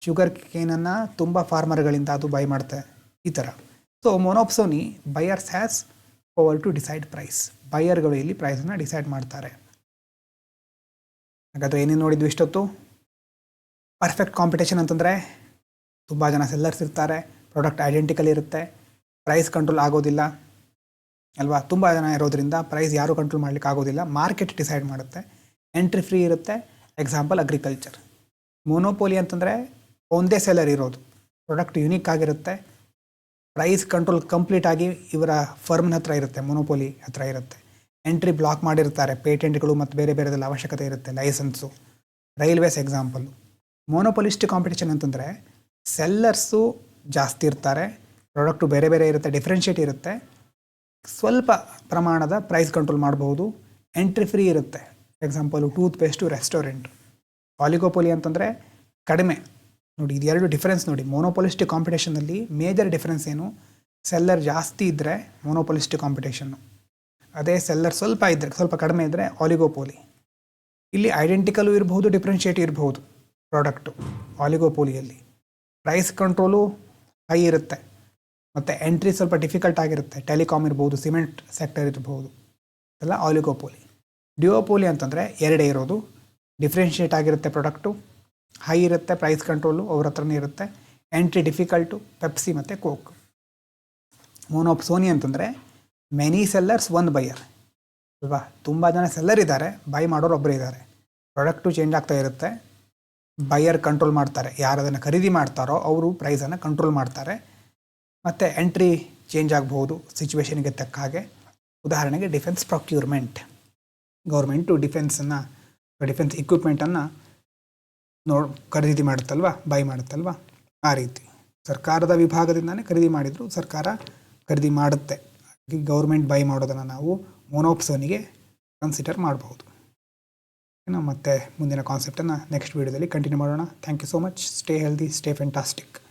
ಶುಗರ್ ಕೇನನ್ನು ತುಂಬ ಫಾರ್ಮರ್ಗಳಿಂದ ಅದು ಬೈ ಮಾಡ್ತಾರೆ, ಈ ಥರ. So monopsony, buyers has power to decide price. ಬೈಯರ್ಗಳು ಇಲ್ಲಿ ಪ್ರೈಸನ್ನು ಡಿಸೈಡ್ ಮಾಡ್ತಾರೆ. ಹಾಗಾದರೆ ಏನೇನು ನೋಡಿದ್ವಿ ಇಷ್ಟೊತ್ತು? ಪರ್ಫೆಕ್ಟ್ ಕಾಂಪಿಟೇಷನ್ ಅಂತಂದರೆ ತುಂಬ ಜನ ಸೆಲ್ಲರ್ಸ್ ಇರ್ತಾರೆ, ಪ್ರಾಡಕ್ಟ್ ಐಡೆಂಟಿಕಲ್ ಇರುತ್ತೆ, ಪ್ರೈಸ್ ಕಂಟ್ರೋಲ್ ಆಗೋದಿಲ್ಲ ಅಲ್ವಾ. ತುಂಬ ಜನ ಇರೋದ್ರಿಂದ ಪ್ರೈಸ್ ಯಾರೂ ಕಂಟ್ರೋಲ್ ಮಾಡಲಿಕ್ಕೆ ಆಗೋದಿಲ್ಲ, ಮಾರ್ಕೆಟ್ ಡಿಸೈಡ್ ಮಾಡುತ್ತೆ. ಎಂಟ್ರಿ ಫ್ರೀ ಇರುತ್ತೆ. Example agriculture. ಮೊನೋಪೋಲಿ ಅಂತಂದರೆ ಒಂದೇ ಸೆಲ್ಲರ್ ಇರೋದು, ಪ್ರಾಡಕ್ಟ್ ಯುನೀಕ್ ಆಗಿರುತ್ತೆ, ಪ್ರೈಸ್ ಕಂಟ್ರೋಲ್ ಕಂಪ್ಲೀಟ್ ಆಗಿ ಇವರ ಫರ್ಮ್ನ ಹತ್ರ ಇರುತ್ತೆ, ಮೊನೋಪೋಲಿ ಹತ್ರ ಇರುತ್ತೆ. ಎಂಟ್ರಿ ಬ್ಲಾಕ್ ಮಾಡಿರ್ತಾರೆ, ಪೇಟೆಂಟ್ಗಳು ಮತ್ತು ಬೇರೆ ಬೇರೆದೆಲ್ಲ ಅವಶ್ಯಕತೆ ಇರುತ್ತೆ, licence. Railways example. Monopolist competition ಅಂತಂದರೆ ಸೆಲ್ಲರ್ಸು ಜಾಸ್ತಿ ಇರ್ತಾರೆ, ಪ್ರಾಡಕ್ಟು ಬೇರೆ ಬೇರೆ ಇರುತ್ತೆ, ಡಿಫ್ರೆನ್ಷಿಯೇಟ್ ಇರುತ್ತೆ, ಸ್ವಲ್ಪ ಪ್ರಮಾಣದ ಪ್ರೈಸ್ ಕಂಟ್ರೋಲ್ ಮಾಡ್ಬೋದು, ಎಂಟ್ರಿ ಫ್ರೀ ಇರುತ್ತೆ. Example toothpaste, restaurant. Oligopoly ಅಂತಂದರೆ ಕಡಿಮೆ. ನೋಡಿ, ಇದು ಎರಡು ಡಿಫ್ರೆನ್ಸ್ ನೋಡಿ. ಮೊನೋಪೊಲಿಸ್ಟಿಕ್ ಕಾಂಪಿಟೇಷನಲ್ಲಿ ಮೇಜರ್ ಡಿಫ್ರೆನ್ಸ್ ಏನು? ಸೆಲ್ಲರ್ ಜಾಸ್ತಿ ಇದ್ದರೆ ಮೊನೋಪೊಲಿಸ್ಟಿಕ್ ಕಾಂಪಿಟೇಷನ್ನು, ಅದೇ ಸೆಲ್ಲರ್ ಸ್ವಲ್ಪ ಕಡಿಮೆ ಇದ್ದರೆ ಆಲಿಗೋಪೋಲಿ. ಇಲ್ಲಿ ಐಡೆಂಟಿಕಲು ಇರಬಹುದು, ಡಿಫ್ರೆನ್ಷಿಯೇಟ್ ಇರಬಹುದು ಪ್ರಾಡಕ್ಟು. ಆಲಿಗೋಪೋಲಿಯಲ್ಲಿ ಪ್ರೈಸ್ ಕಂಟ್ರೋಲು ಹೈ ಇರುತ್ತೆ, ಮತ್ತು ಎಂಟ್ರಿ ಸ್ವಲ್ಪ ಡಿಫಿಕಲ್ಟ್ ಆಗಿರುತ್ತೆ. ಟೆಲಿಕಾಮ್ ಇರ್ಬೋದು, ಸಿಮೆಂಟ್ ಸೆಕ್ಟರ್ ಇರ್ಬೋದು, ಎಲ್ಲ ಆಲಿಗೋಪೋಲಿ. ಡ್ಯುಯೋಪೋಲಿ ಅಂತಂದರೆ ಎರಡೇ ಇರೋದು, ಡಿಫ್ರೆನ್ಷಿಯೇಟ್ ಆಗಿರುತ್ತೆ ಪ್ರಾಡಕ್ಟು, ಹೈ ಇರುತ್ತೆ ಪ್ರೈಸ್ ಕಂಟ್ರೋಲು ಅವ್ರ ಹತ್ರನೇ ಇರುತ್ತೆ, ಎಂಟ್ರಿ ಡಿಫಿಕಲ್ಟು, ಪೆಪ್ಸಿ ಮತ್ತು ಕೋಕ್. ಮೊನೋಪ್ಸೋನಿ ಅಂತಂದರೆ ಮೆನಿ ಸೆಲ್ಲರ್ಸ್ ಒನ್ ಬೈಯರ್ ಅಲ್ವಾ. ತುಂಬ ಜನ ಸೆಲ್ಲರ್ ಇದ್ದಾರೆ, ಬೈ ಮಾಡೋರು ಒಬ್ಬರೇ ಇದ್ದಾರೆ, ಪ್ರಾಡಕ್ಟು ಚೇಂಜ್ ಆಗ್ತಾ ಇರುತ್ತೆ, ಬೈಯರ್ ಕಂಟ್ರೋಲ್ ಮಾಡ್ತಾರೆ, ಯಾರು ಅದನ್ನು ಖರೀದಿ ಮಾಡ್ತಾರೋ ಅವರು ಪ್ರೈಸನ್ನು ಕಂಟ್ರೋಲ್ ಮಾಡ್ತಾರೆ, ಮತ್ತು ಎಂಟ್ರಿ ಚೇಂಜ್ ಆಗ್ಬೋದು ಸಿಚುವೇಷನ್ಗೆ ತಕ್ಕ ಹಾಗೆ. ಉದಾಹರಣೆಗೆ ಡಿಫೆನ್ಸ್ ಪ್ರೊಕ್ಯೂರ್ಮೆಂಟ್, ಗೌರ್ಮೆಂಟು ಡಿಫೆನ್ಸ್ ಇಕ್ವಿಪ್ಮೆಂಟನ್ನು ಖರೀದಿ ಮಾಡುತ್ತಲ್ವ, ಬೈ ಮಾಡುತ್ತಲ್ವ, ಆ ರೀತಿ ಸರ್ಕಾರದ ವಿಭಾಗದಿಂದನೇ ಖರೀದಿ ಮಾಡಿದರೂ ಸರ್ಕಾರ ಖರೀದಿ ಮಾಡುತ್ತೆ. ಗೌರ್ಮೆಂಟ್ ಬೈ ಮಾಡೋದನ್ನು ನಾವು ಮೊನೋಪ್ಸೋನಿಗೆ ಕನ್ಸಿಡರ್ ಮಾಡಬಹುದು. ಮತ್ತೆ ಮುಂದಿನ ಕಾನ್ಸೆಪ್ಟನ್ನು ನೆಕ್ಸ್ಟ್ ವೀಡಿಯೋದಲ್ಲಿ ಕಂಟಿನ್ಯೂ ಮಾಡೋಣ. Thank you so much. Stay healthy, stay fantastic.